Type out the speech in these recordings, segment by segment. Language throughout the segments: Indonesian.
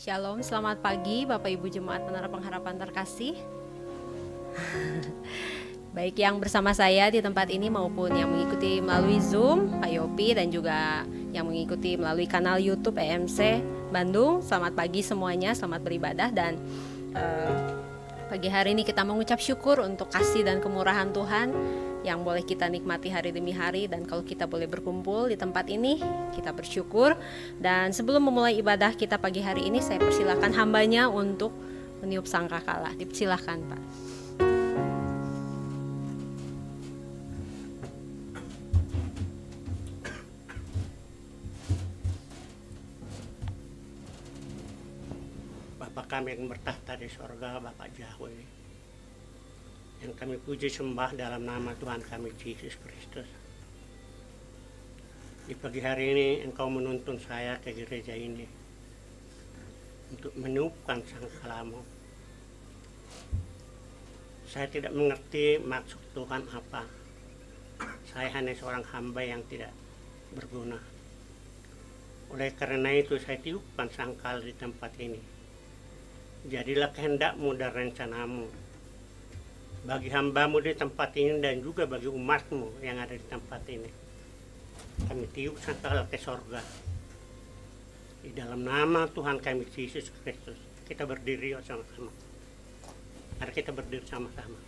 Shalom, selamat pagi Bapak Ibu Jemaat Menara Pengharapan terkasih. Baik yang bersama saya di tempat ini maupun yang mengikuti melalui Zoom, Pak Yopi, dan juga yang mengikuti melalui kanal YouTube EMC Bandung. Selamat pagi semuanya, selamat beribadah. Dan pagi hari ini kita mengucap syukur untuk kasih dan kemurahan Tuhan yang boleh kita nikmati hari demi hari. Dan kalau kita boleh berkumpul di tempat ini, kita bersyukur. Dan sebelum memulai ibadah kita pagi hari ini, saya persilakan hambanya untuk meniup sangkakala. Dipersilakan Pak. Bapa kami yang bertahta di sorga, Bapa Yahweh, yang kami puji sembah dalam nama Tuhan kami Yesus Kristus. Di pagi hari ini Engkau menuntun saya ke gereja ini untuk meniupkan sangkalamu. Saya tidak mengerti maksud Tuhan apa. Saya hanya seorang hamba yang tidak berguna. Oleh karena itu saya tiupkan sangkal di tempat ini. Jadilah kehendak-Mu dan rencana-Mu bagi hamba-Mu di tempat ini dan juga bagi umat-Mu yang ada di tempat ini. Kami tiup sangkal ke sorga. Di dalam nama Tuhan kami Yesus Kristus, kita berdiri sama-sama. Mari kita berdiri sama-sama.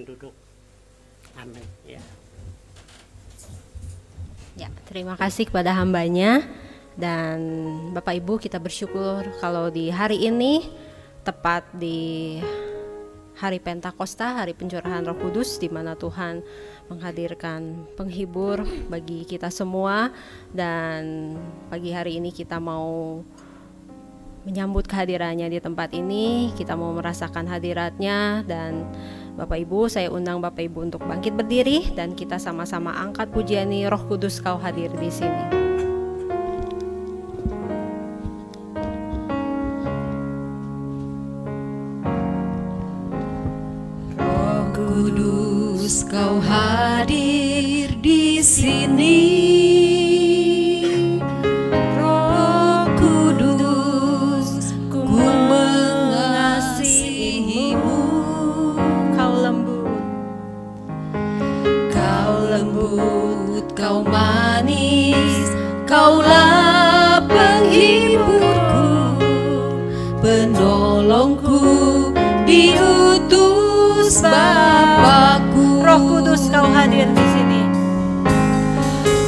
Duduk. Amin. Ya, terima kasih kepada hambanya. Dan Bapak Ibu, kita bersyukur kalau di hari ini, tepat di hari Pentakosta, hari pencurahan Roh Kudus, di mana Tuhan menghadirkan penghibur bagi kita semua. Dan pagi hari ini kita mau menyambut kehadirannya di tempat ini. Kita mau merasakan hadiratnya. Dan Bapak Ibu, saya undang Bapak Ibu untuk bangkit berdiri dan kita sama-sama angkat pujian ini, Roh Kudus Kau hadir di sini. Roh Kudus Kau hadir di sini. Roh Kudus, ku mengasihimu. Kau manis, Kaulah penghiburku, penolongku, diutus Bapakku. Roh Kudus Kau hadir di sini.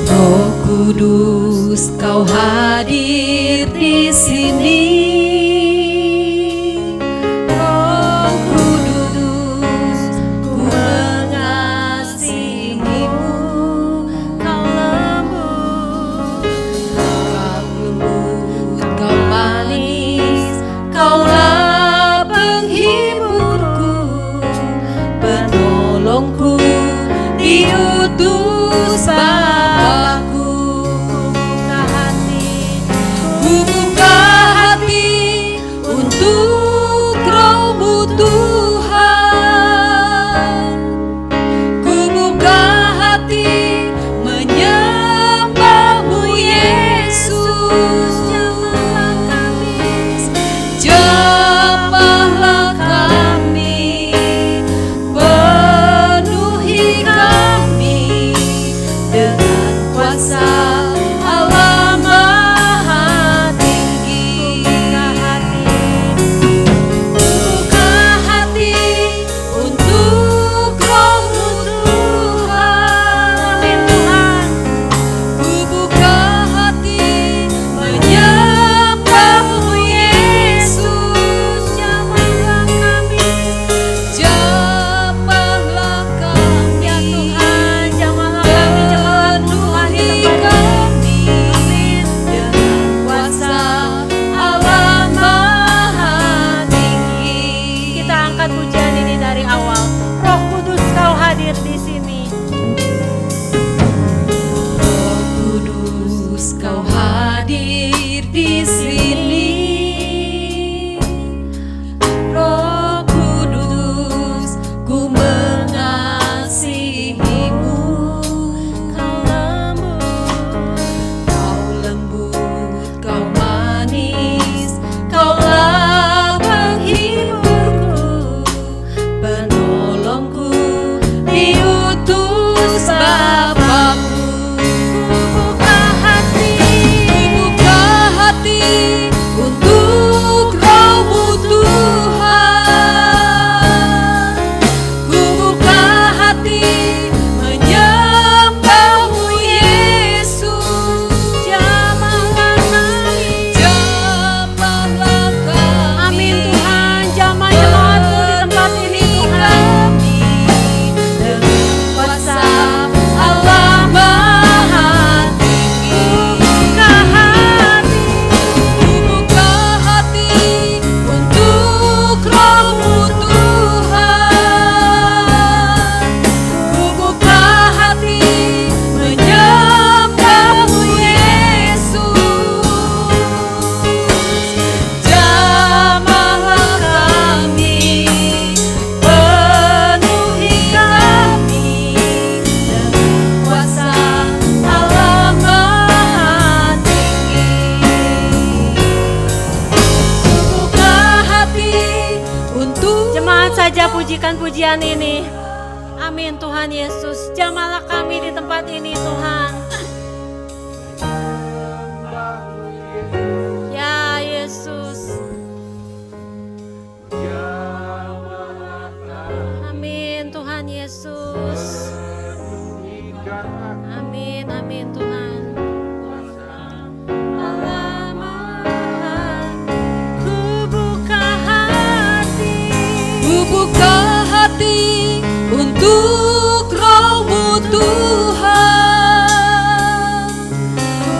Roh Kudus Kau hadir di sini. Diutus Bapakku, ku buka hati hati untuk Roh-Mu Tuhan. Ku buka hati menyembah-Mu Yesus. Jamahlah kami. Jamahlah kami. Amin Tuhan, jamah jemaat-Mu di tempat ini Tuhan. Dengan kuasa Allah Maha Tinggi. Buka hati untuk Roh-Mu Tuhan. Ku buka hati menyembah-Mu Yesus. Jamahlah kami, penuhi kami dengan kuasa Allah Maha Tinggi. Buka hati untuk Jemaat saja pujikan pujian ini. Amin Tuhan Yesus, jamahlah kami di tempat ini Tuhan. Ya Yesus. Amin Tuhan Yesus. Amin, amin Tuhan. Allah Maha, ku buka hati. Ku buka hati untuk Roh-Mu Tuhan.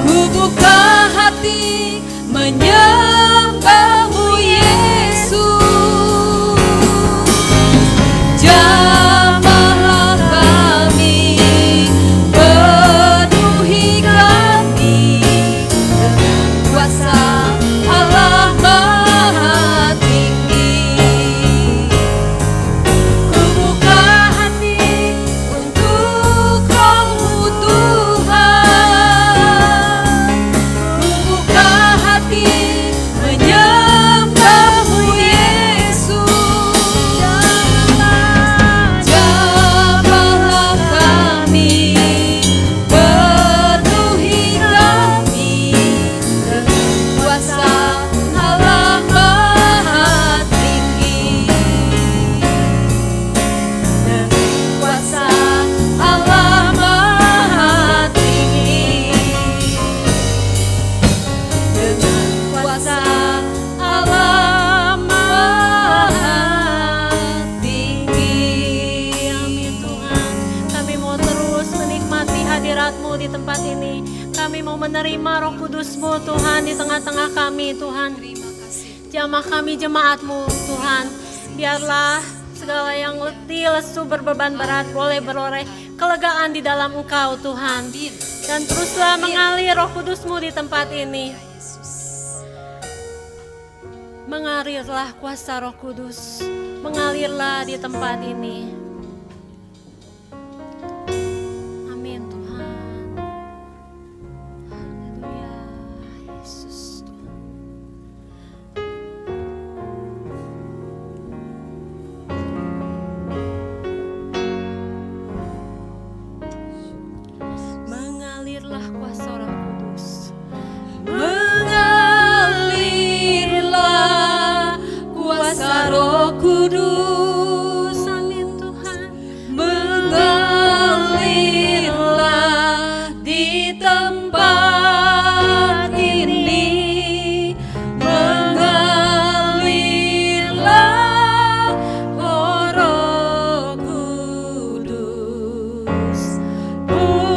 Ku buka hati menyembah-Mu Yesus. Jamahlah kami, penuhi kami dengan kuasa Allah Maha Tinggi. Ku buka hati untuk Roh-Mu Tuhan. Ku buka hati menyembah-Mu Yesus. Jamahlah kami, penuhi kami dengan kuasa Allah Maha Tinggi. Dengan kuasa Allah Maha Tinggi. Dengan kuasa Allah Maha Tinggi. Amin Tuhan, kami mau terus menikmati hadirat-Mu di tempat ini. Kami mau menerima Roh Kudus-Mu Tuhan di tengah-tengah kami Tuhan. Jamah kami jemaat-Mu Tuhan. Biarlah segala yang letih, lesu, berbeban berat boleh beroleh kelegaan di dalam Engkau Tuhan. Dan teruslah mengalir Roh Kudus-Mu di tempat ini. Mengalirlah kuasa Roh Kudus, mengalirlah di tempat ini. Amin Tuhan. Haleluya, Yesus Tuhan. Mengalirlah kuasa Roh Kudus. Mengalirlah kuasa Roh Kudus. Amin Tuhan. Mengalirlah di tempat ini. Mengalirlah, oh Roh Kudus. Pulihkan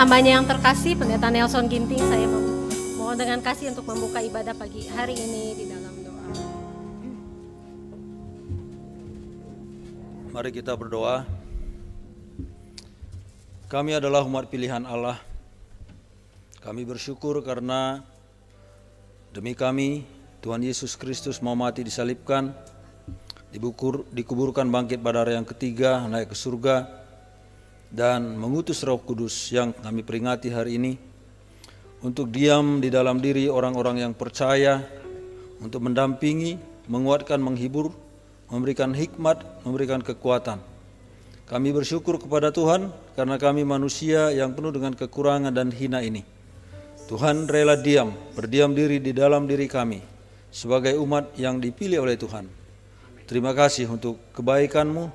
hambanya yang terkasih, Pendeta Nelson Ginting, saya mohon dengan kasih untuk membuka ibadah pagi hari ini di dalam doa. Mari kita berdoa. Kami adalah umat pilihan Allah. Kami bersyukur karena demi kami Tuhan Yesus Kristus mau mati disalibkan, dikuburkan, bangkit pada hari yang ketiga, naik ke surga, dan mengutus Roh Kudus yang kami peringati hari ini untuk diam di dalam diri orang-orang yang percaya, untuk mendampingi, menguatkan, menghibur, memberikan hikmat, memberikan kekuatan. Kami bersyukur kepada Tuhan karena kami manusia yang penuh dengan kekurangan dan hina ini. Tuhan rela berdiam diri di dalam diri kami sebagai umat yang dipilih oleh Tuhan. Terima kasih untuk kebaikan-Mu,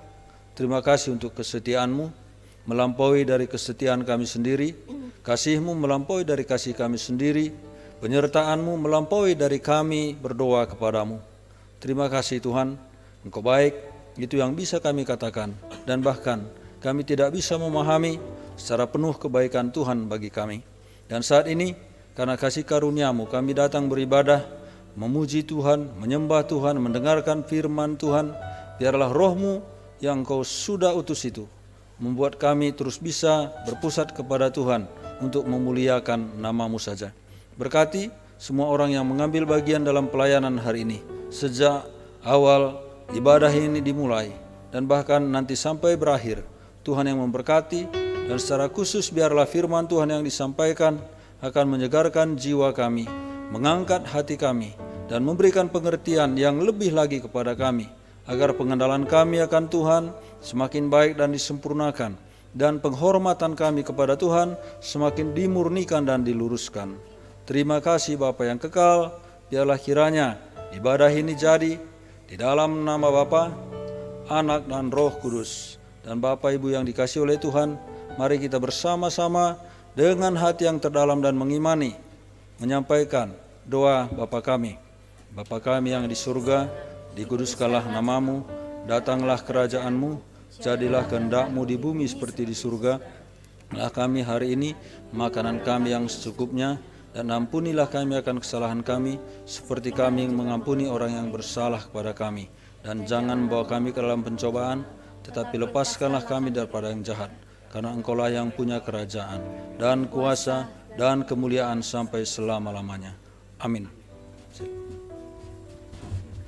terima kasih untuk kesetiaan-Mu, melampaui dari kesetiaan kami sendiri, kasih-Mu melampaui dari kasih kami sendiri, penyertaan-Mu melampaui dari kami berdoa kepadamu. Terima kasih Tuhan, Engkau baik, itu yang bisa kami katakan, dan bahkan kami tidak bisa memahami secara penuh kebaikan Tuhan bagi kami. Dan saat ini, karena kasih karunia-Mu, kami datang beribadah, memuji Tuhan, menyembah Tuhan, mendengarkan firman Tuhan. Biarlah Roh-Mu yang Engkau sudah utus itu membuat kami terus bisa berpusat kepada Tuhan untuk memuliakan nama-Mu saja. Berkati semua orang yang mengambil bagian dalam pelayanan hari ini, sejak awal ibadah ini dimulai dan bahkan nanti sampai berakhir. Tuhan yang memberkati, dan secara khusus biarlah firman Tuhan yang disampaikan akan menyegarkan jiwa kami, mengangkat hati kami, dan memberikan pengertian yang lebih lagi kepada kami, agar pengenalan kami akan Tuhan semakin baik dan disempurnakan, dan penghormatan kami kepada Tuhan semakin dimurnikan dan diluruskan. Terima kasih Bapa yang kekal, biarlah kiranya ibadah ini jadi di dalam nama Bapa, Anak dan Roh Kudus. Dan Bapak Ibu yang dikasihi oleh Tuhan, mari kita bersama-sama dengan hati yang terdalam dan mengimani menyampaikan doa Bapa kami. Bapa kami yang di surga, dikuduskanlah nama-Mu, datanglah kerajaan-Mu, jadilah kehendak-Mu di bumi seperti di surga. Lah kami hari ini makanan kami yang secukupnya, dan ampunilah kami akan kesalahan kami, seperti kami mengampuni orang yang bersalah kepada kami. Dan jangan bawa kami ke dalam pencobaan, tetapi lepaskanlah kami daripada yang jahat. Karena Engkaulah yang punya kerajaan, dan kuasa, dan kemuliaan sampai selama-lamanya. Amin.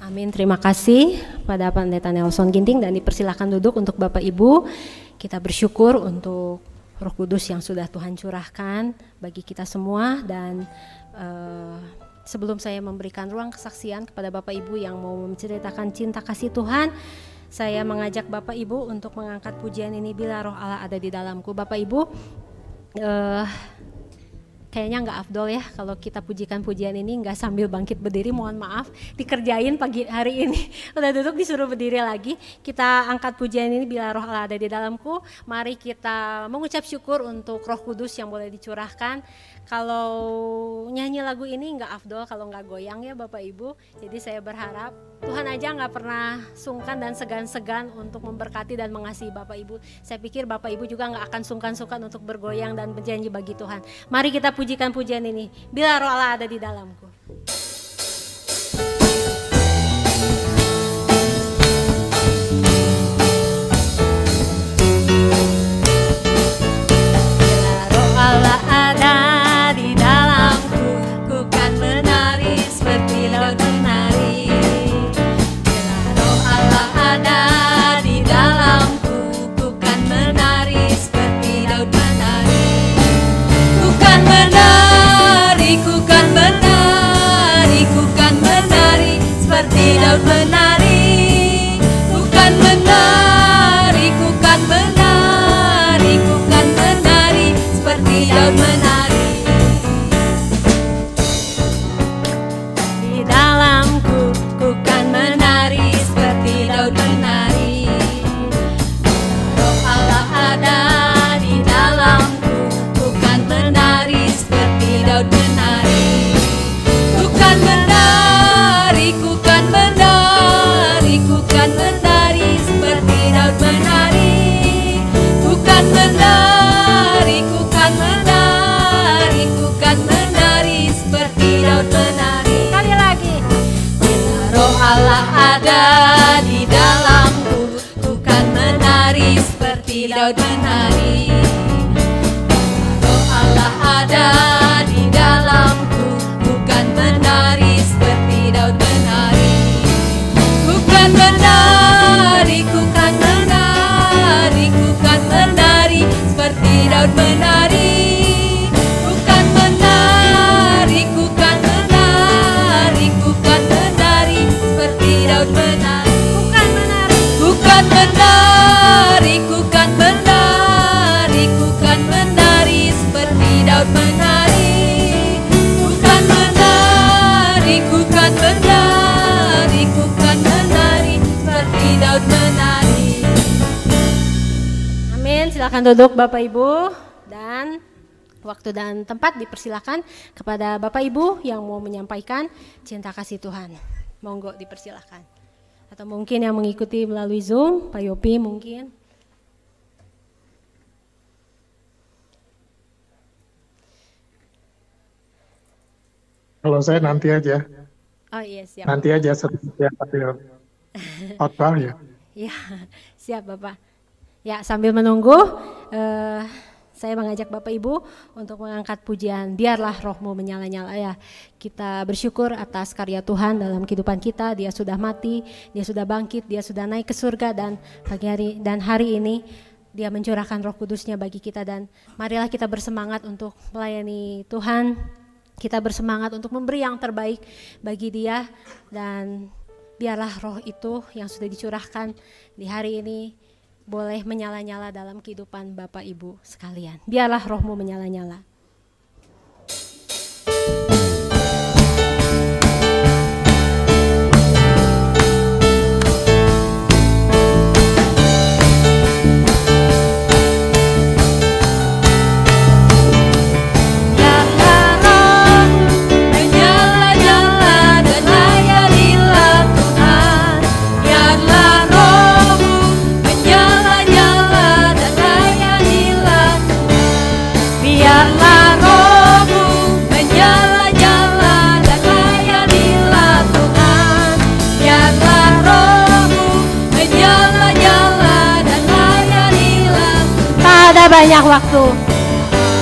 Amin, terima kasih pada Pendeta Nelson Ginting, dan dipersilakan duduk untuk Bapak Ibu. Kita bersyukur untuk Roh Kudus yang sudah Tuhan curahkan bagi kita semua. Dan sebelum saya memberikan ruang kesaksian kepada Bapak Ibu yang mau menceritakan cinta kasih Tuhan, saya mengajak Bapak Ibu untuk mengangkat pujian ini, Bila Roh Allah Ada di Dalamku. Bapak Ibu, kayaknya nggak afdol ya kalau kita pujikan pujian ini nggak sambil bangkit berdiri, mohon maaf, dikerjain pagi hari ini. Udah duduk disuruh berdiri lagi. Kita angkat pujian ini, Bila Roh Allah Ada di Dalamku. Mari kita mengucap syukur untuk Roh Kudus yang boleh dicurahkan. Kalau nyanyi lagu ini nggak afdol kalau nggak goyang ya Bapak Ibu. Jadi saya berharap Tuhan aja nggak pernah sungkan dan segan-segan untuk memberkati dan mengasihi Bapak Ibu. Saya pikir Bapak Ibu juga nggak akan sungkan-sungkan untuk bergoyang dan berjanji bagi Tuhan. Mari kita pujikan pujian ini, Bila Roh Allah Ada di Dalamku. Ku kan menari Daud menari. Sekali lagi. Bila roh Allah ada di dalamku, ku kan menari seperti Daud menari. Bila roh Allah ada di dalamku, ku kan menari seperti Daud menari. Ku kan menari, ku kan menari, ku kan menari seperti Daud menari. Ku kan menari, ku kan menari, ku kan menari seperti Daud menari. Ku kan menari, ku kan menari, ku kan menari seperti Daud menari. Ku kan menari, ku kan menari, ku kan menari seperti Daud menari. Amin. Silakan duduk Bapak Ibu, dan waktu dan tempat dipersilakan kepada Bapak Ibu yang mau menyampaikan cinta kasih Tuhan. Monggo dipersilakan. Atau mungkin yang mengikuti melalui Zoom, Pak Yopi mungkin. Kalau saya nanti aja. Oh iya, siap. Nanti aja setiap khotbah ya. Ya, siap Bapak. Ya, sambil menunggu, saya mengajak Bapak Ibu untuk mengangkat pujian Biarlah Rohmu Menyala-nyala ya. Kita bersyukur atas karya Tuhan dalam kehidupan kita. Dia sudah mati, Dia sudah bangkit, Dia sudah naik ke surga, dan pagi hari dan hari ini Dia mencurahkan Roh Kudus-Nya bagi kita, dan marilah kita bersemangat untuk melayani Tuhan. Kita bersemangat untuk memberi yang terbaik bagi Dia, dan biarlah roh itu yang sudah dicurahkan di hari ini boleh menyala-nyala dalam kehidupan Bapak Ibu sekalian. Biarlah rohmu menyala-nyala. Banyak waktu.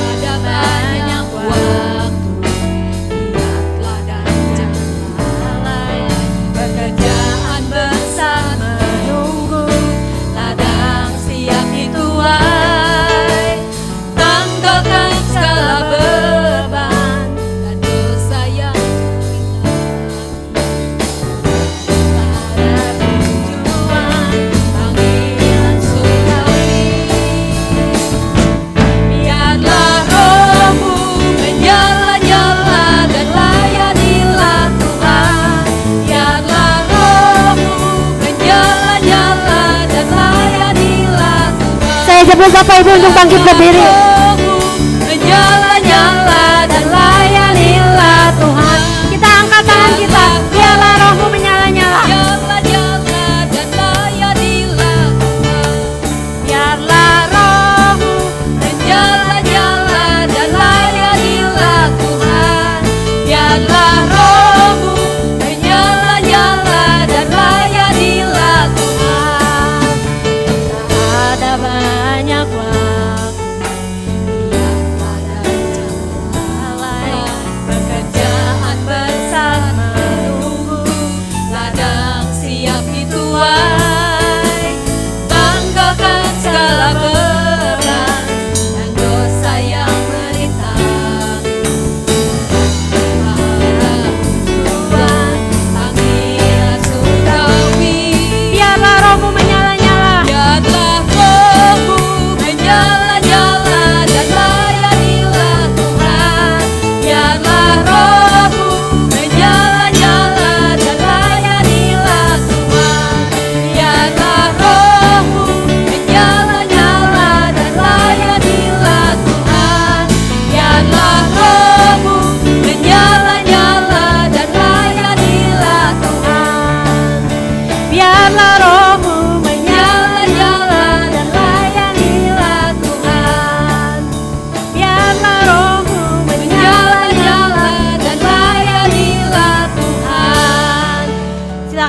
Ada banyak waktu, lihatlah dan janganlah pekerjaan besar menunggu, ladang siap dituai, tanggalkan segala beban dan dosa yang pada tujuan panggilan surgawi. Biarlah rohmu menyala-nyala dan layanilah Tuhan. Biarlah rohmu menyala-nyala dan layanilah Tuhan. Saya sebut Bapak Ibu untuk bangkit berdiri. Rohmu menyala-nyala dan layanilah Tuhan. Kita angkat tangan kita. Biarlah rohmu menyala-nyala. Nyala-nyala dan layanilah Tuhan. Biarlah rohmu Menyala-nyala dan layanilah Tuhan. Biarlah rohmu menyala-nyala dan layanilah Tuhan. Tak ada banyak waktu, lihatlah dan janganlah pekerjaan besar menunggu, ladang siap dituai, tanggalkan segala beban dan dosa yang merintangi. Pada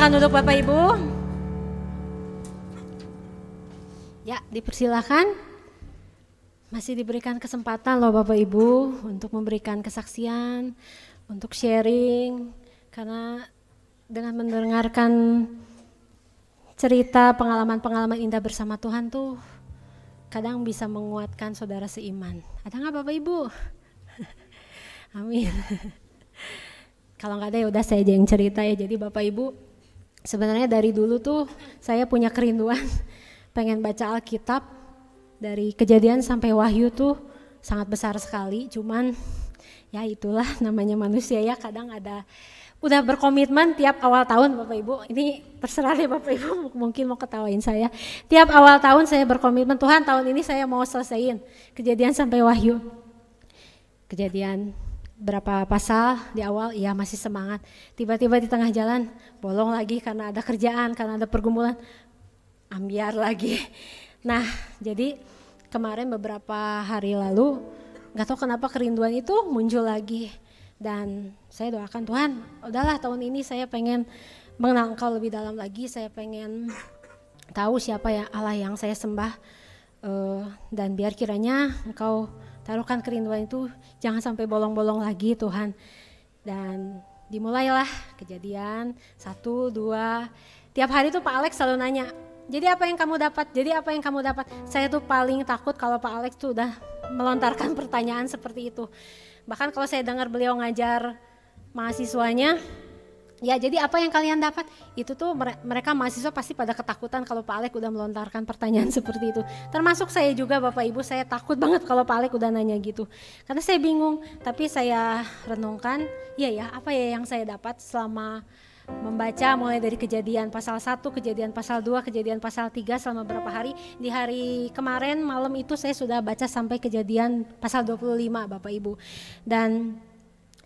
Silakan duduk Bapak Ibu. Ya, dipersilakan. Masih diberikan kesempatan loh Bapak Ibu untuk memberikan kesaksian, untuk sharing. Karena dengan mendengarkan cerita pengalaman-pengalaman indah bersama Tuhan tuh kadang bisa menguatkan saudara seiman. Ada nggak Bapak Ibu? Amin. Kalau nggak ada ya udah saya aja yang cerita ya. Jadi Bapak Ibu, sebenarnya dari dulu tuh saya punya kerinduan pengen baca Alkitab dari Kejadian sampai Wahyu tuh sangat besar sekali. Cuman ya itulah namanya manusia ya, kadang ada udah berkomitmen tiap awal tahun Bapak Ibu. Ini terserah deh Bapak Ibu, mungkin mau ketawain saya. Tiap awal tahun saya berkomitmen, Tuhan tahun ini saya mau selesaiin Kejadian sampai Wahyu. Kejadian berapa pasal di awal, ya masih semangat. Tiba-tiba di tengah jalan bolong lagi karena ada kerjaan, karena ada pergumulan, ambiar lagi. Nah jadi kemarin beberapa hari lalu gak tahu kenapa kerinduan itu muncul lagi. Dan saya doakan Tuhan, udahlah tahun ini saya pengen mengenal Engkau lebih dalam lagi. Saya pengen tahu siapa ya Allah yang saya sembah. Dan biar kiranya Engkau taruhkan kerinduan itu jangan sampai bolong-bolong lagi Tuhan. Dan dimulailah Kejadian 1, 2. Tiap hari tuh Pak Alex selalu nanya, jadi apa yang kamu dapat? Jadi apa yang kamu dapat? Saya tuh paling takut kalau Pak Alex tuh udah melontarkan pertanyaan seperti itu. Bahkan kalau saya dengar beliau ngajar mahasiswanya, ya jadi apa yang kalian dapat? Itu tuh mereka mahasiswa pasti pada ketakutan kalau Pak Alex udah melontarkan pertanyaan seperti itu. Termasuk saya juga Bapak Ibu, saya takut banget kalau Pak Alex udah nanya gitu. Karena saya bingung, tapi saya renungkan, ya apa ya yang saya dapat selama membaca mulai dari Kejadian pasal 1, Kejadian pasal 2, Kejadian pasal 3 selama berapa hari. Di hari kemarin malam itu saya sudah baca sampai Kejadian pasal 25 Bapak Ibu. Dan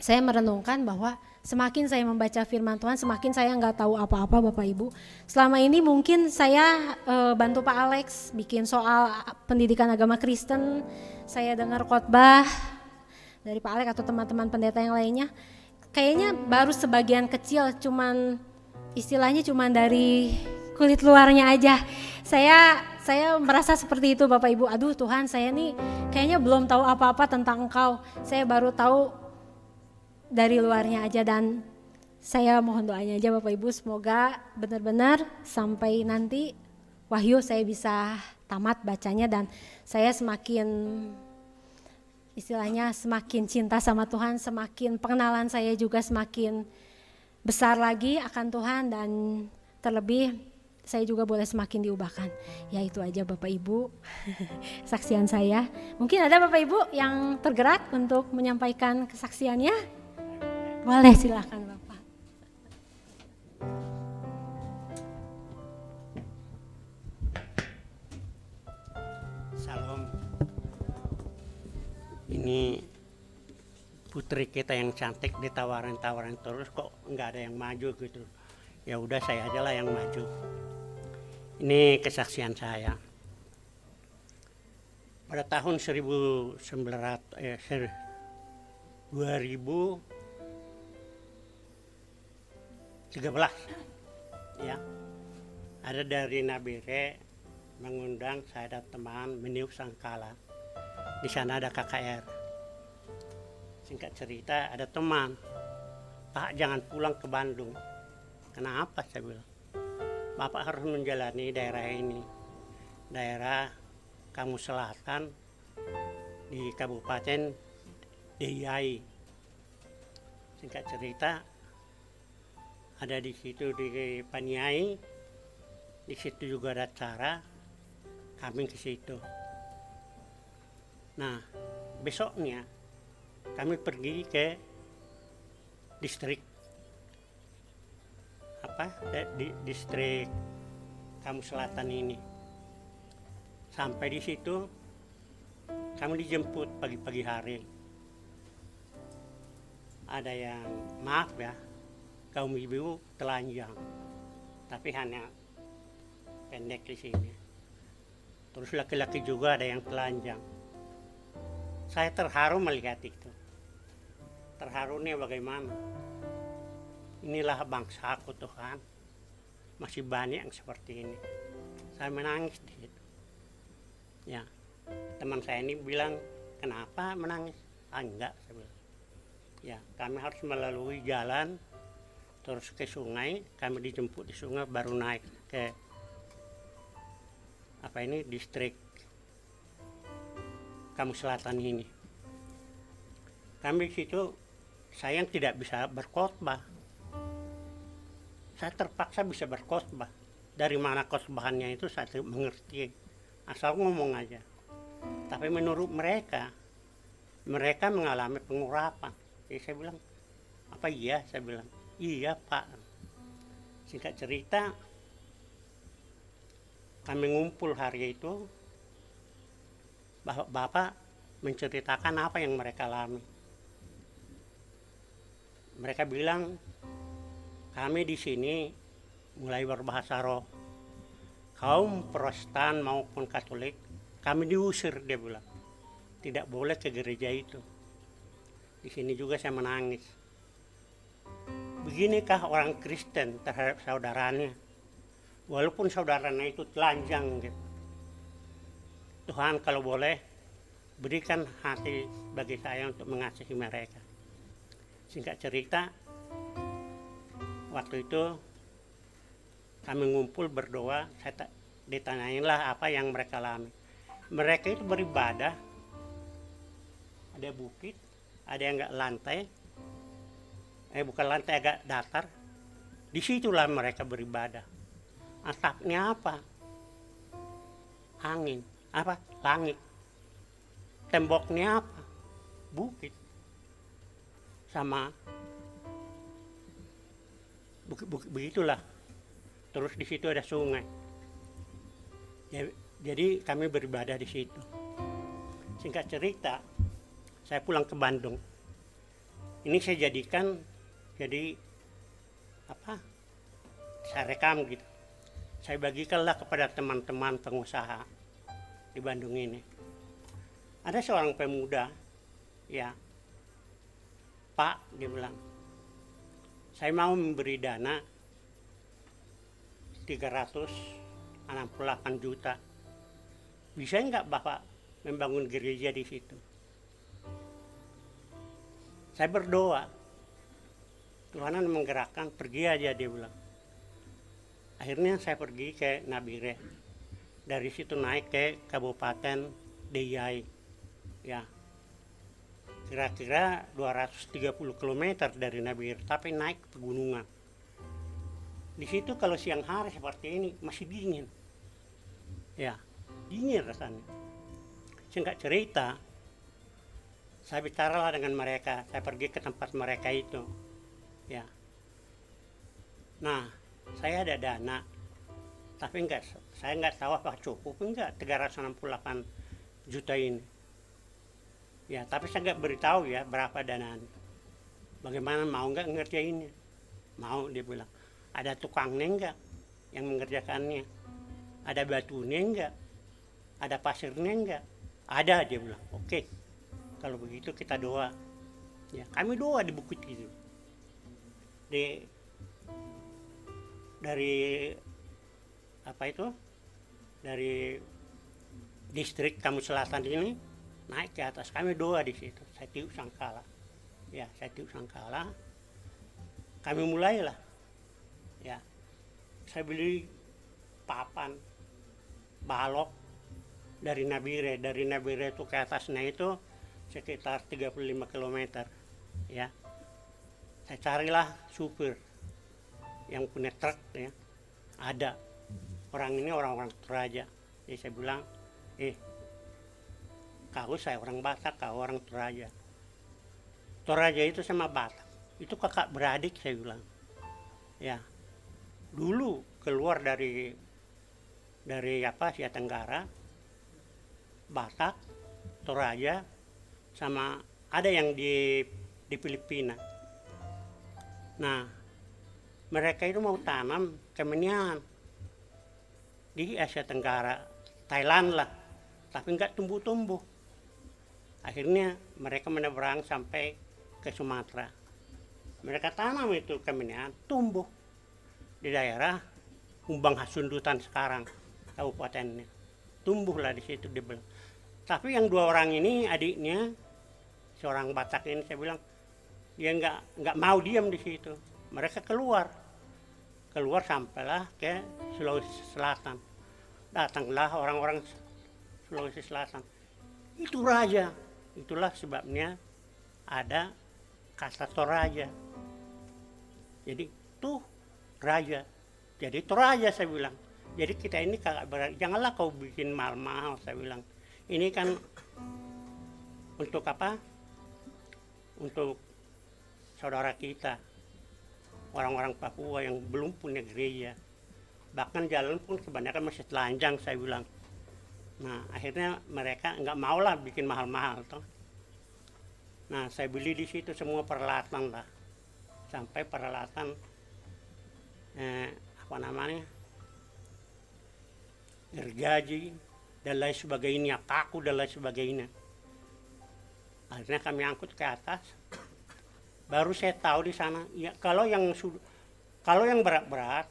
saya merenungkan bahwa semakin saya membaca firman Tuhan, semakin saya nggak tahu apa-apa Bapak Ibu. Selama ini mungkin saya bantu Pak Alex bikin soal pendidikan agama Kristen, saya dengar khotbah dari Pak Alex atau teman-teman pendeta yang lainnya. Kayaknya baru sebagian kecil, cuman istilahnya cuman dari kulit luarnya aja. Saya merasa seperti itu Bapak Ibu. Aduh Tuhan, saya nih kayaknya belum tahu apa-apa tentang Engkau. Saya baru tahu dari luarnya aja, dan saya mohon doanya aja Bapak Ibu, semoga benar-benar sampai nanti Wahyu saya bisa tamat bacanya dan saya semakin istilahnya semakin cinta sama Tuhan, semakin pengenalan saya juga semakin besar lagi akan Tuhan, dan terlebih saya juga boleh semakin diubahkan. Ya itu aja Bapak Ibu kesaksian saya. Mungkin ada Bapak Ibu yang tergerak untuk menyampaikan kesaksiannya? Boleh, silakan Bapak. Salam. Ini putri kita yang cantik ditawarin terus kok nggak ada yang maju gitu. Ya udah saya aja lah yang maju. Ini kesaksian saya. Pada tahun 2013 ya, ada dari Nabire mengundang saya dan teman meniup sangkala. Di sana ada KKR. Singkat cerita, ada teman, Pak jangan pulang ke Bandung. Kenapa? Saya bilang, Bapak harus menjalani daerah ini, daerah Kamu Selatan di Kabupaten Deiyai. Singkat cerita, ada di situ di Paniai, di situ juga ada acara, kami ke situ. Nah, besoknya kami pergi ke distrik distrik Kamu Selatan ini. Sampai di situ kami dijemput pagi-pagi hari. Ada yang maaf ya, kaum ibu telanjang, tapi hanya pendek di sini. Terus laki-laki juga ada yang telanjang. Saya terharu melihat itu. Terharunya bagaimana? Inilah bangsaku Tuhan. masih banyak yang seperti ini. Saya menangis di situ. Ya, teman saya ini bilang, kenapa menangis? Ah, enggak, saya bilang. Ya, kami harus melalui jalan terus ke sungai, kami dijemput di sungai baru naik ke distrik Kamus Selatan ini. Kami di situ saya yang tidak bisa berkhotbah. Saya terpaksa bisa berkhotbah. Dari mana khotbahannya itu saya tidak mengerti. Asal ngomong aja. Tapi menurut mereka mengalami pengurapan. Jadi saya bilang, apa iya? Saya bilang, iya Pak. Singkat cerita, kami ngumpul hari itu, Bapak menceritakan apa yang mereka alami. Mereka bilang, kami di sini mulai berbahasa roh. Kaum Protestan maupun Katolik, kami diusir, dia bilang. Tidak boleh ke gereja itu. Di sini juga saya menangis. Beginikah orang Kristen terhadap saudaranya? Walaupun saudaranya itu telanjang gitu. Tuhan kalau boleh berikan hati bagi saya untuk mengasihi mereka. Singkat cerita, waktu itu kami ngumpul berdoa, saya ditanyainlah apa yang mereka alami. Mereka itu beribadah, ada bukit, ada yang enggak lantai, bukan lantai, agak datar. Disitulah mereka beribadah. Atapnya apa? Angin. Apa? Langit. Temboknya apa? Bukit. Sama bukit begitulah. Terus di situ ada sungai. Jadi kami beribadah di situ. Singkat cerita, saya pulang ke Bandung. Ini saya jadikan saya rekam gitu. Saya bagikanlah kepada teman-teman pengusaha di Bandung ini. Ada seorang pemuda, ya, Pak, dia bilang, saya mau memberi dana 368 juta. Bisa enggak Bapak membangun gereja di situ? Saya berdoa, Tuhan menggerakkan, pergi aja, dia bilang. Akhirnya saya pergi ke Nabire. Dari situ naik ke Kabupaten Deyai. Ya, kira-kira 230 km dari Nabire, tapi naik ke pegunungan. Di situ kalau siang hari seperti ini masih dingin. Ya, dingin rasanya. Singkat cerita, saya bicaralah dengan mereka, saya pergi ke tempat mereka itu. Ya. Nah, saya ada dana, tapi saya nggak tahu apa cukup enggak 368 juta ini. Ya, tapi saya nggak beritahu ya berapa dananya. Bagaimana, mau nggak ngerjainnya? Mau, dia bilang. Ada tukangnya enggak yang mengerjakannya? Ada batunya enggak? Ada pasirnya enggak? Ada, dia bilang. Oke, kalau begitu kita doa. Ya, kami doa di bukit itu. Dari distrik Kamus Selatan ini naik ke atas, kami doa di situ. Saya tiup sangkala. Ya, saya tiup sangkala. Kami mulailah. Ya, saya beli papan, balok dari Nabire itu ke atasnya itu sekitar 35 km. Ya, saya carilah supir yang punya truk, ya. Ada orang ini orang Toraja. Jadi saya bilang, saya orang Batak, kau orang Toraja. Toraja itu sama Batak itu kakak beradik, saya bilang. Ya, dulu keluar dari Asia Tenggara, Batak, Toraja, sama ada yang di Filipina. Nah, mereka itu mau tanam kemenian di Asia Tenggara, Thailand lah, tapi nggak tumbuh-tumbuh. Akhirnya mereka menyeberang sampai ke Sumatera. Mereka tanam itu kemenian, tumbuh di daerah Humbang Hasundutan sekarang kabupatennya. Tumbuhlah di situ dia bilang. Tapi yang 2 orang ini adiknya seorang Batak ini saya bilang dia nggak mau diam di situ. Mereka keluar sampailah ke Sulawesi Selatan. Datanglah orang-orang Sulawesi Selatan. Itu raja. Itulah sebabnya ada kata Toraja. Jadi tuh raja. Jadi Toraja saya bilang. Jadi kita ini kagak berarti, janganlah kau bikin mahal-mahal saya bilang. Ini kan untuk apa? Untuk saudara kita, orang-orang Papua yang belum punya gereja. Bahkan jalan pun kebanyakan masih telanjang saya bilang. Nah akhirnya mereka nggak mau lah bikin mahal-mahal toh. Nah saya beli di situ semua peralatan lah, sampai peralatan apa namanya, gergaji dan lain sebagainya, paku dan lain sebagainya. Akhirnya kami angkut ke atas. Baru saya tahu di sana, ya kalau yang berat-berat,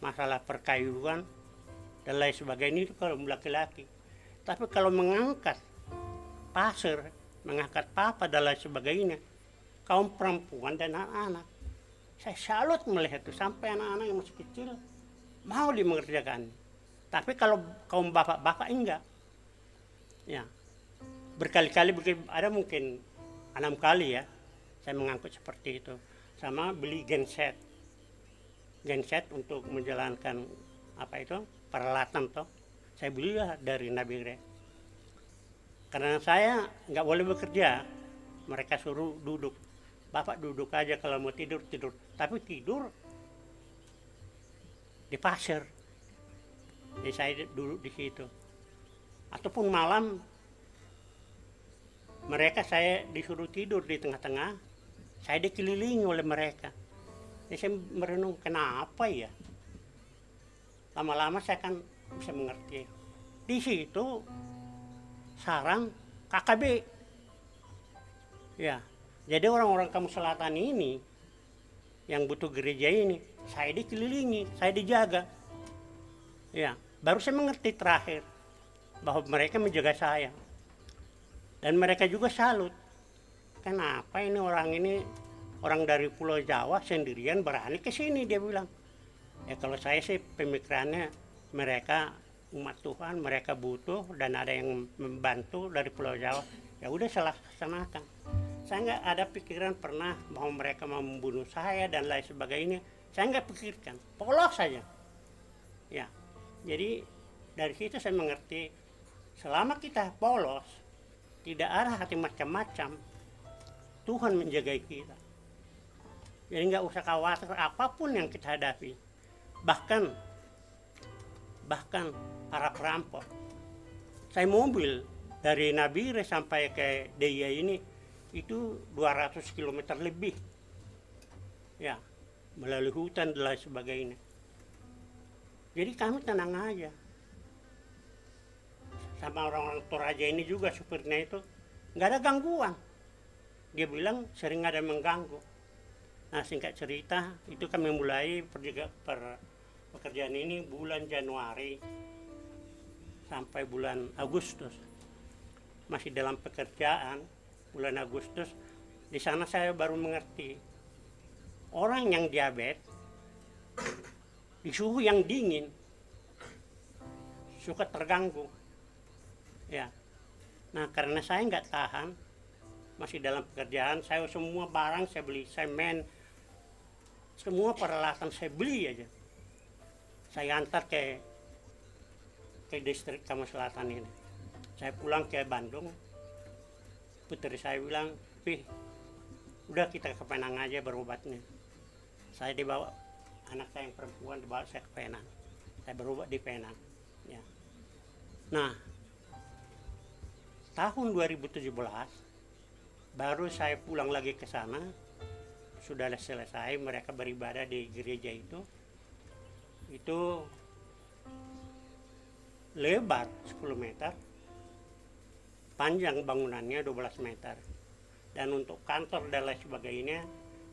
masalah perkayuan dan lain sebagainya itu kalau laki-laki. Tapi kalau mengangkat pasir, mengangkat papa dan lain sebagainya, kaum perempuan dan anak-anak, saya salut melihat itu, sampai anak-anak yang masih kecil mau dimengerjakan. Tapi kalau kaum bapak-bapak enggak. Ya. Berkali-kali ada mungkin 6 kali ya saya mengangkut seperti itu. Sama beli genset. Genset untuk menjalankan apa itu? Peralatan toh. Saya beli dari Nabire. Karena saya nggak boleh bekerja. Mereka suruh duduk. Bapak duduk aja, kalau mau tidur. Tapi tidur di pasir. Jadi saya duduk di situ. Ataupun malam mereka saya disuruh tidur di tengah-tengah. Saya dikelilingi oleh mereka. Jadi saya merenung, kenapa ya? Lama-lama saya kan bisa mengerti. Di situ sarang KKB. Ya, jadi orang-orang Kampung Selatan ini yang butuh gereja ini, saya dikelilingi, saya dijaga. Ya, baru saya mengerti terakhir bahwa mereka menjaga saya. Dan mereka juga salut. Kenapa ini orang dari Pulau Jawa sendirian berani ke sini, dia bilang. Ya kalau saya sih pemikirannya mereka umat Tuhan, mereka butuh dan ada yang membantu dari Pulau Jawa. Ya udah saya laksanakan. Saya nggak ada pikiran pernah bahwa mereka mau membunuh saya dan lain sebagainya. Saya nggak pikirkan, polos saja. Ya, jadi dari situ saya mengerti selama kita polos, tidak ada hati macam-macam, Tuhan menjaga kita. Jadi nggak usah khawatir apapun yang kita hadapi. Bahkan para perampok. Saya mobil dari Nabire sampai ke Deia ini itu 200 km lebih. Ya, melalui hutan dan lain sebagainya. Jadi kami tenang aja. Sama orang-orang Toraja ini juga supirnya itu nggak ada gangguan. Dia bilang sering ada mengganggu. Nah singkat cerita itu kami mulai pekerjaan ini bulan Januari sampai bulan Agustus. Masih dalam pekerjaan bulan Agustus. Di sana saya baru mengerti orang yang diabetes di suhu yang dingin suka terganggu. Ya, nah karena saya nggak tahan, masih dalam pekerjaan, saya semua barang saya beli, semen, semua peralatan saya beli aja. Saya antar ke distrik Kampung Selatan ini. Saya pulang ke Bandung, putri saya bilang, "Pih, udah kita ke Penang aja berobatnya." Saya dibawa, anak saya yang perempuan dibawa saya ke Penang. Saya berobat di Penang. Ya. Nah, tahun 2017 baru saya pulang lagi ke sana. Sudah selesai mereka beribadah di gereja itu lebar 10 meter, panjang bangunannya 12 meter, dan untuk kantor dan lain sebagainya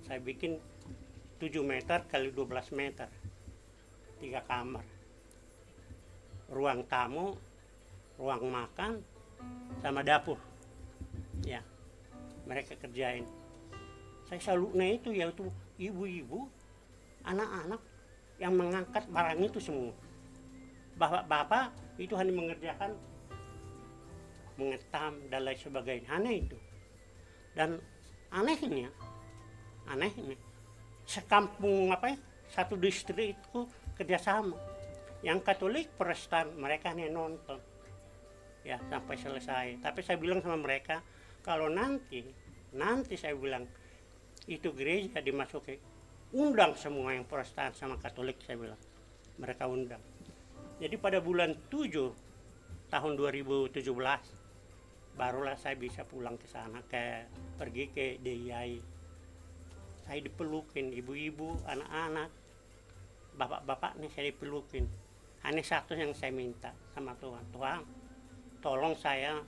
saya bikin 7 meter kali 12 meter. 3 kamar, ruang tamu, ruang makan, sama dapur. Ya, mereka kerjain. Saya salutnya itu yaitu ibu-ibu, anak-anak yang mengangkat barang itu semua. Bapak-bapak itu hanya mengerjakan mengetam dan lain sebagainya. Aneh itu. Dan anehnya sekampung satu distrik itu kerjasama. Yang Katolik, Protestan, mereka hanya nonton ya sampai selesai. Tapi saya bilang sama mereka, kalau nanti saya bilang itu gereja dimasuki, undang semua yang Protestan sama Katolik, saya bilang. Mereka undang. Jadi pada bulan 7 tahun 2017 barulah saya bisa pulang ke sana, pergi ke DIY. Saya dipelukin ibu-ibu, anak-anak, bapak-bapak nih saya dipelukin. Hanya satu yang saya minta sama Tuhan, Tuhan tolong saya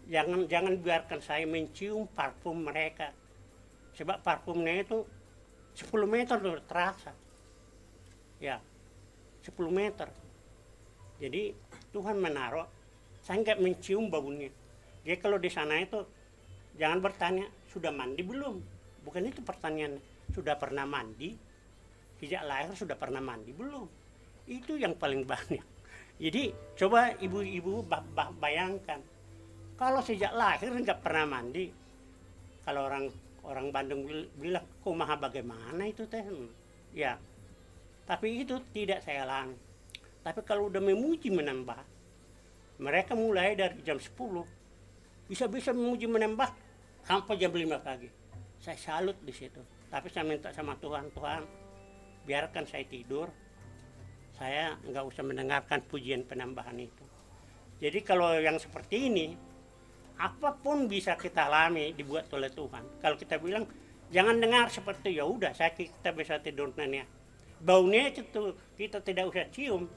jangan biarkan saya mencium parfum mereka, sebab parfumnya itu 10 meter tuh terasa, ya 10 meter. Jadi Tuhan menaruh, saya nggak mencium baunya. Jadi kalau di sana itu jangan bertanya sudah mandi belum, bukan itu pertanyaan. Sudah pernah mandi, sejak lahir sudah pernah mandi belum, itu yang paling banyak. Jadi coba ibu-ibu bayangkan, kalau sejak lahir nggak pernah mandi, kalau orang Bandung bilang kumaha bagaimana itu teh, ya. Tapi itu tidak saya alami. Tapi kalau udah memuji menambah, mereka mulai dari jam 10 bisa memuji menambah sampai jam 5 pagi. Saya salut di situ. Tapi saya minta sama Tuhan, biarkan saya tidur. Saya nggak usah mendengarkan pujian penambahan itu. Jadi kalau yang seperti ini, apapun bisa kita alami dibuat oleh Tuhan. Kalau kita bilang jangan dengar seperti ya udah, kita bisa tidur nanya. Baunya itu kita tidak usah cium,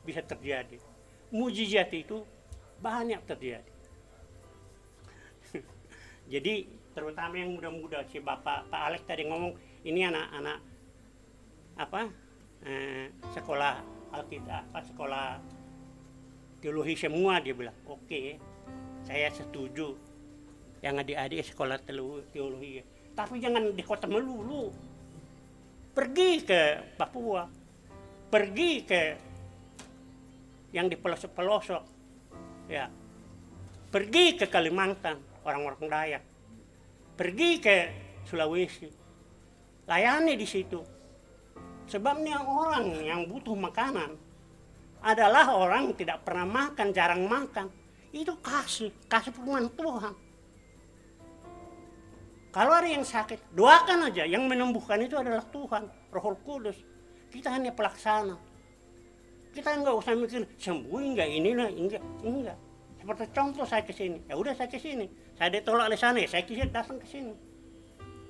bisa terjadi. Mujizat itu banyak terjadi. Jadi terutama yang muda-muda, si Pak Alex tadi ngomong ini anak-anak sekolah Alkitab, sekolah teologi semua, dia bilang oke, saya setuju yang adik-adik sekolah teologi, tapi jangan di kota melulu, pergi ke Papua, pergi ke yang di pelosok-pelosok, ya, pergi ke Kalimantan, orang-orang Dayak, pergi ke Sulawesi, layani di situ. Sebabnya orang yang butuh makanan adalah orang yang tidak pernah makan, jarang makan. Itu kasih firman Tuhan. Kalau ada yang sakit, doakan aja. Yang menyembuhkan itu adalah Tuhan, Roh Kudus. Kita hanya pelaksana. Kita nggak usah mikir sembuh nggak ini lah, enggak. Seperti contoh saya ke sini, ya udah saya ke sini. Saya ditolak di sana, ya saya datang ke sini.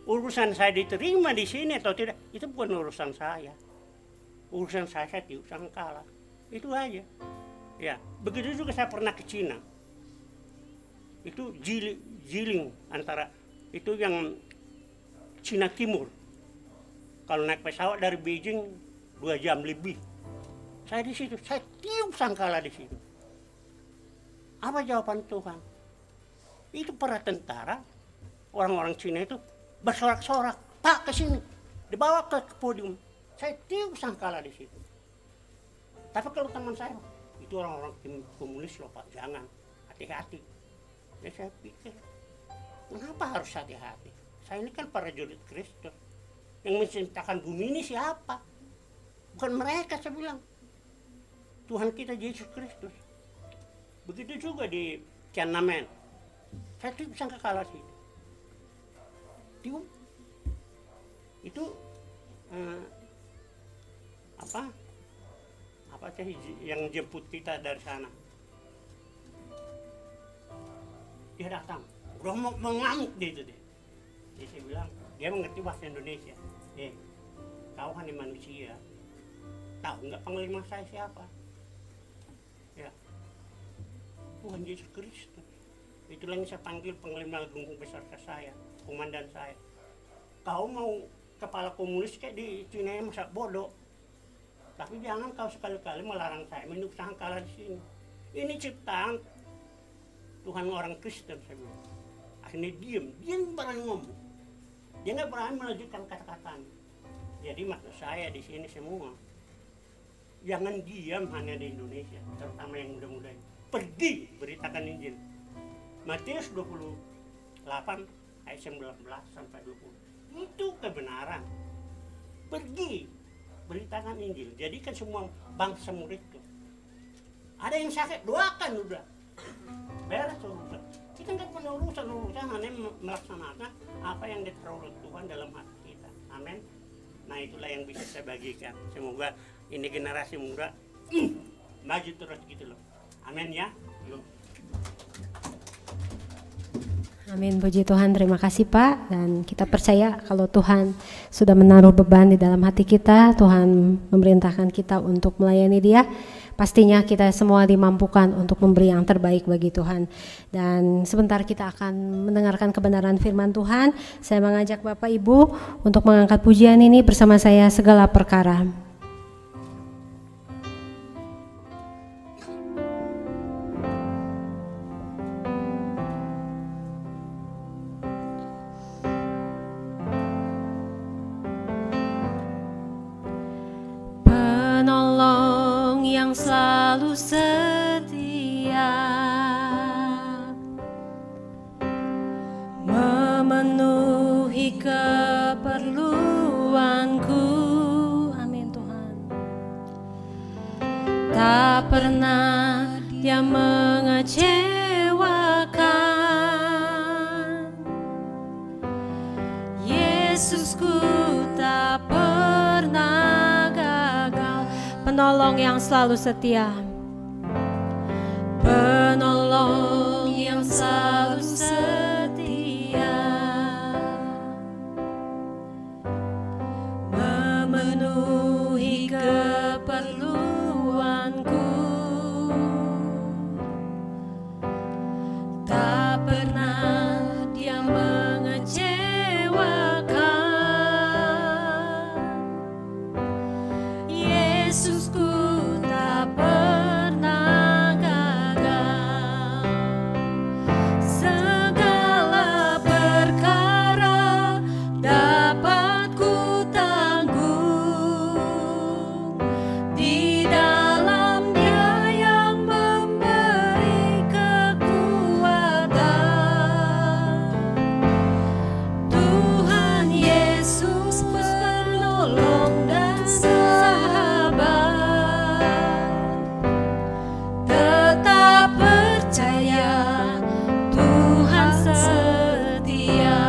Urusan saya diterima di sini atau tidak, itu bukan urusan saya. Urusan saya tiup sangkala. Itu aja. Ya, begitu juga saya pernah ke Cina. Itu Jiling antara itu yang Cina Timur. Kalau naik pesawat dari Beijing 2 jam lebih. Saya di situ, saya tiup sangkala di situ. Apa jawaban Tuhan? Itu para tentara, orang-orang Cina itu bersorak-sorak, Pak ke sini, dibawa ke podium. Saya tiup sangkala di situ. Tapi kalau teman saya, itu orang-orang komunis loh Pak, jangan, hati-hati. Ya saya pikir, kenapa harus hati-hati? Saya ini kan prajurit Kristus. Yang menciptakan bumi ini siapa? Bukan mereka, saya bilang. Tuhan kita Yesus Kristus. Begitu juga di Tiananmen. Saya tiup sangkala situ. Tiup. Itu apa sih yang jemput kita dari sana? Dia datang, udah mau mengamuk dia itu deh. Jadi saya bilang, dia mengerti bahasa Indonesia. Kau hanya manusia, tahu nggak panglima saya siapa? Ya, Tuhan Yesus Kristus. Itulah yang saya panggil panglima agung besar saya, komandan saya. Kau mau kepala komunis kayak di Cina masa bodoh? Tapi jangan kau sekali-kali melarang saya minum sangkala di sini. Ini ciptaan Tuhan orang Kristen, saya bilang. Akhirnya dia nggak berani ngomong. Dia nggak berani melanjutkan kata-katanya. Jadi maksud saya di sini semua, jangan diam hanya di Indonesia, terutama yang muda-muda. Pergi beritakan Injil. Matius 28 ayat 19 sampai 20. Itu kebenaran. Pergi beritakan Injil. Jadikan semua bangsa muridku. Ada yang sakit, doakan udah. Beres urusan. Kita nggak punya urusan hanya melaksanakan apa yang ditaruh Tuhan dalam hati kita. Amin. Nah itulah yang bisa saya bagikan. Semoga ini generasi muda maju terus gitu loh. Amin ya. Yuk. Amin, puji Tuhan, terima kasih Pak. Dan kita percaya kalau Tuhan sudah menaruh beban di dalam hati kita, Tuhan memerintahkan kita untuk melayani Dia, pastinya kita semua dimampukan untuk memberi yang terbaik bagi Tuhan. Dan sebentar kita akan mendengarkan kebenaran firman Tuhan. Saya mengajak Bapak Ibu untuk mengangkat pujian ini bersama saya, Segala Perkara. Selalu setia memenuhi keperluanku. Amin Tuhan. Tak pernah Dia mengecewakan. Yesusku tak pernah gagal. Penolong yang selalu setia. Penolong yang selalu setia, memenuhi keperluanku. Tak pernah Dia mengecewakan. Yesusku tak pernah gagal. Segala perkara dapat ku tanggung di dalam Dia yang memberi kekuatan. Tuhan Yesus penolong dan tetap percaya Tuhan setia.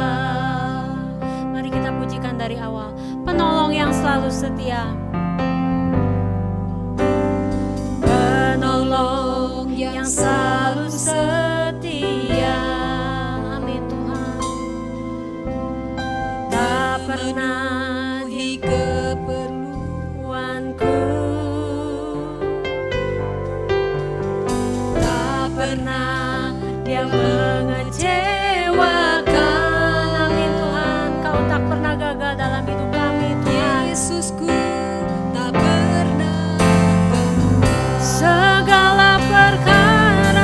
Mari kita pujikan dari awal. Penolong yang selalu setia. Penolong yang selalu setia. Amin Tuhan. Tak pernah di keperluanku. Pernah Dia mengecewakan. Amin Tuhan, Kau tak pernah gagal dalam hidup kami Tuhan. Yesusku tak pernah. Segala perkara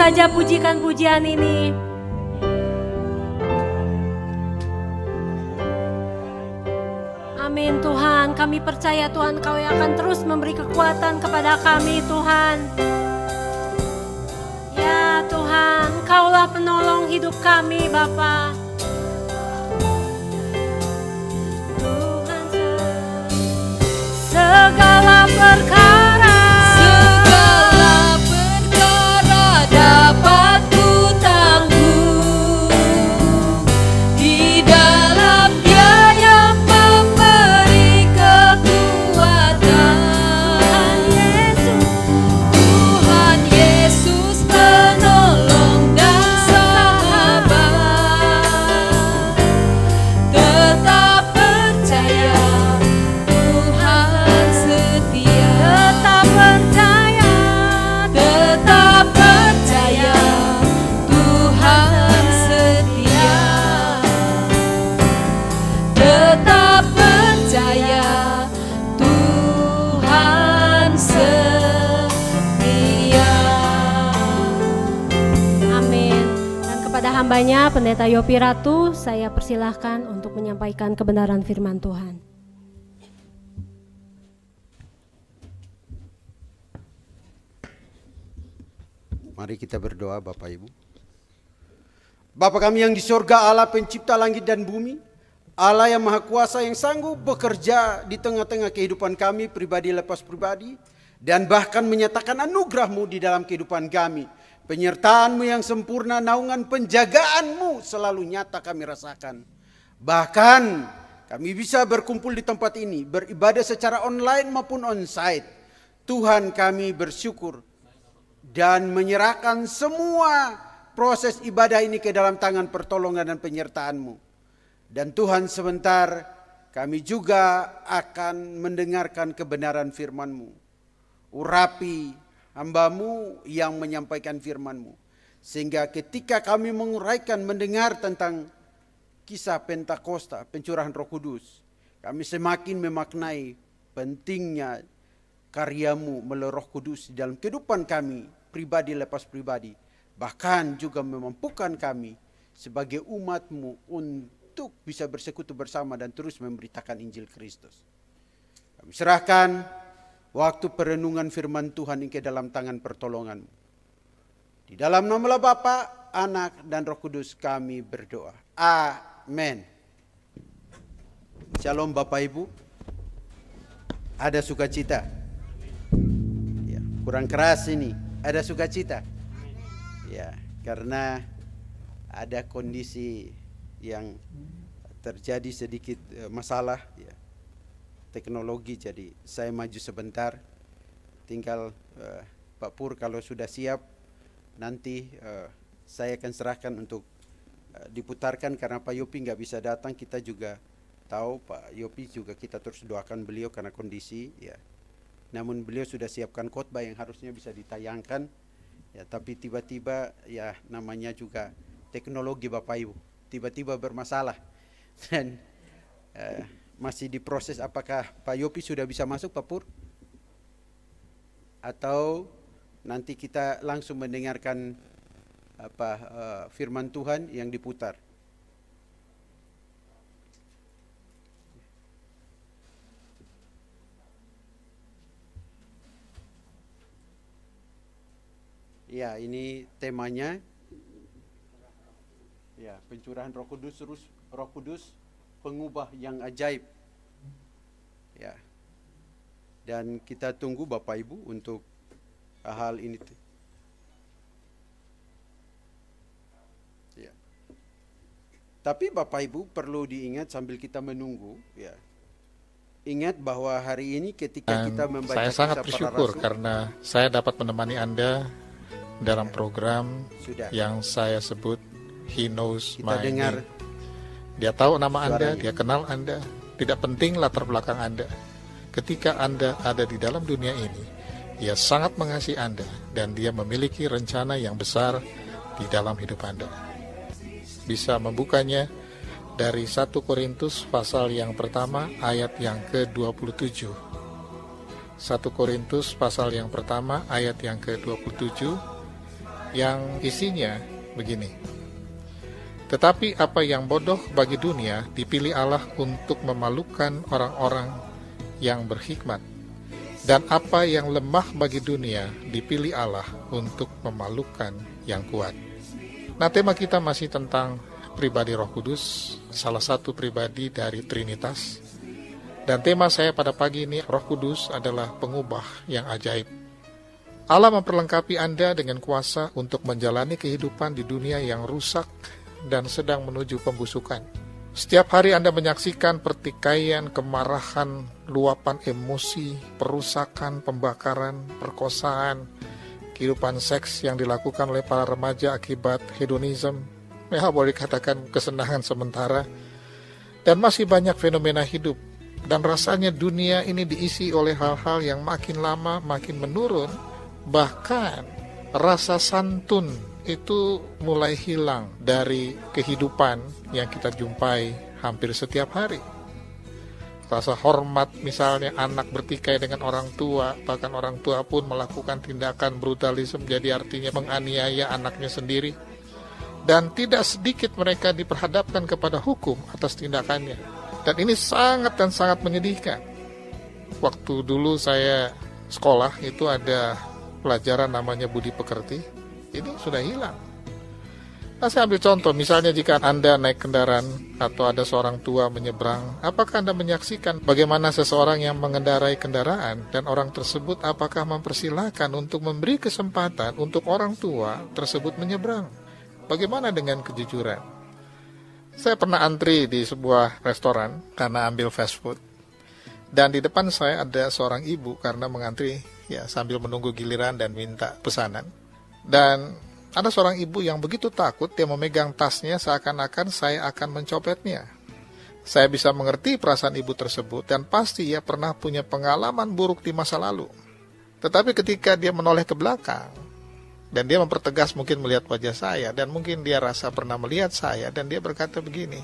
saja pujikan pujian ini. Amin Tuhan, kami percaya Tuhan Kau yang akan terus memberi kekuatan kepada kami Tuhan. Ya Tuhan, Kaulah penolong hidup kami Bapa. Tuhan segala perkara dapat ku tanggung di dalam Dia yang memberi kekuatan. Tuhan Yesus penolong dan sahabat, tetap percaya Tuhan setia, tetap percaya Tuhan setia, tetap percaya Tuhan setia. Amin. Dan kepada hambanya Pendeta Yopi Ratu, saya persilahkan untuk menyampaikan kebenaran firman Tuhan. Mari kita berdoa Bapak Ibu. Bapa kami yang di sorga, Allah pencipta langit dan bumi, Allah yang maha kuasa yang sanggup bekerja di tengah-tengah kehidupan kami pribadi lepas pribadi, dan bahkan menyatakan anugerah-Mu di dalam kehidupan kami. Penyertaan-Mu yang sempurna, naungan penjagaan-Mu selalu nyata kami rasakan. Bahkan kami bisa berkumpul di tempat ini, beribadah secara online maupun onsite. Tuhan kami bersyukur dan menyerahkan semua proses ibadah ini ke dalam tangan pertolongan dan penyertaan-Mu. Dan Tuhan, sebentar kami juga akan mendengarkan kebenaran firman-Mu. Urapi hamba-Mu yang menyampaikan firman-Mu, sehingga ketika kami menguraikan mendengar tentang kisah Pentakosta, pencurahan Roh Kudus, kami semakin memaknai pentingnya karya-Mu melalui Roh Kudus di dalam kehidupan kami pribadi lepas pribadi, bahkan juga memampukan kami sebagai umat-Mu untuk bisa bersekutu bersama dan terus memberitakan Injil Kristus. Kami serahkan waktu perenungan firman Tuhan ini ke dalam tangan pertolongan-Mu. Di dalam nama Bapa, Anak, dan Roh Kudus kami berdoa. Amin. Shalom Bapak Ibu. Ada sukacita. Ya, kurang keras ini. Ada sukacita. Ya, karena ada kondisi yang terjadi sedikit masalah ya, teknologi, jadi saya maju sebentar. Tinggal Pak Pur kalau sudah siap nanti saya akan serahkan untuk diputarkan, karena Pak Yopi nggak bisa datang. Kita juga tahu Pak Yopi juga kita terus doakan beliau karena kondisi ya. Namun beliau sudah siapkan khotbah yang harusnya bisa ditayangkan ya, tapi tiba-tiba ya namanya juga teknologi Bapak Ibu tiba-tiba bermasalah dan masih diproses. Apakah Pak Yopi sudah bisa masuk Pak Pur? Atau nanti kita langsung mendengarkan firman Tuhan yang diputar? Ya, ini temanya ya, pencurahan Roh Kudus, Roh Kudus pengubah yang ajaib. Ya. Dan kita tunggu Bapak Ibu untuk hal ini. Ya. Tapi Bapak Ibu perlu diingat sambil kita menunggu ya. Ingat bahwa hari ini ketika kita membaca saya sangat kisah bersyukur para rasul, karena saya dapat menemani Anda dalam program sudah. yang saya sebut He Knows Kita My dengar Name. Dia tahu nama Anda, suaranya. dia kenal Anda. Tidak penting latar belakang Anda. Ketika Anda ada di dalam dunia ini, Dia sangat mengasihi Anda dan Dia memiliki rencana yang besar di dalam hidup Anda. Bisa membukanya dari 1 Korintus pasal yang pertama ayat yang ke-27. 1 Korintus pasal yang pertama ayat yang ke-27, yang isinya begini. Tetapi apa yang bodoh bagi dunia dipilih Allah untuk memalukan orang-orang yang berhikmat. Dan apa yang lemah bagi dunia dipilih Allah untuk memalukan yang kuat. Nah, tema kita masih tentang pribadi Roh Kudus, salah satu pribadi dari Trinitas. Dan tema saya pada pagi ini, Roh Kudus adalah pengubah yang ajaib. Allah memperlengkapi Anda dengan kuasa untuk menjalani kehidupan di dunia yang rusak dan sedang menuju pembusukan. Setiap hari Anda menyaksikan pertikaian, kemarahan, luapan emosi, perusakan, pembakaran, perkosaan, kehidupan seks yang dilakukan oleh para remaja akibat hedonisme, ya boleh dikatakan kesenangan sementara, dan masih banyak fenomena hidup. Dan rasanya dunia ini diisi oleh hal-hal yang makin lama makin menurun, bahkan rasa santun itu mulai hilang dari kehidupan yang kita jumpai hampir setiap hari. Rasa hormat, misalnya anak bertikai dengan orang tua, bahkan orang tua pun melakukan tindakan brutalisme, jadi artinya menganiaya anaknya sendiri. Dan tidak sedikit mereka diperhadapkan kepada hukum atas tindakannya. Dan ini sangat dan sangat menyedihkan. Waktu dulu saya sekolah itu ada pelajaran namanya budi pekerti. Ini sudah hilang. Nah, saya ambil contoh, misalnya jika Anda naik kendaraan atau ada seorang tua menyeberang, apakah Anda menyaksikan bagaimana seseorang yang mengendarai kendaraan dan orang tersebut apakah mempersilahkan untuk memberi kesempatan untuk orang tua tersebut menyeberang? Bagaimana dengan kejujuran? Saya pernah antri di sebuah restoran karena ambil fast food. Dan di depan saya ada seorang ibu karena mengantri ya sambil menunggu giliran dan minta pesanan. Dan ada seorang ibu yang begitu takut, dia memegang tasnya seakan-akan saya akan mencopetnya. Saya bisa mengerti perasaan ibu tersebut dan pasti ia pernah punya pengalaman buruk di masa lalu. Tetapi ketika dia menoleh ke belakang, dan dia mempertegas mungkin melihat wajah saya, dan mungkin dia rasa pernah melihat saya, dan dia berkata begini,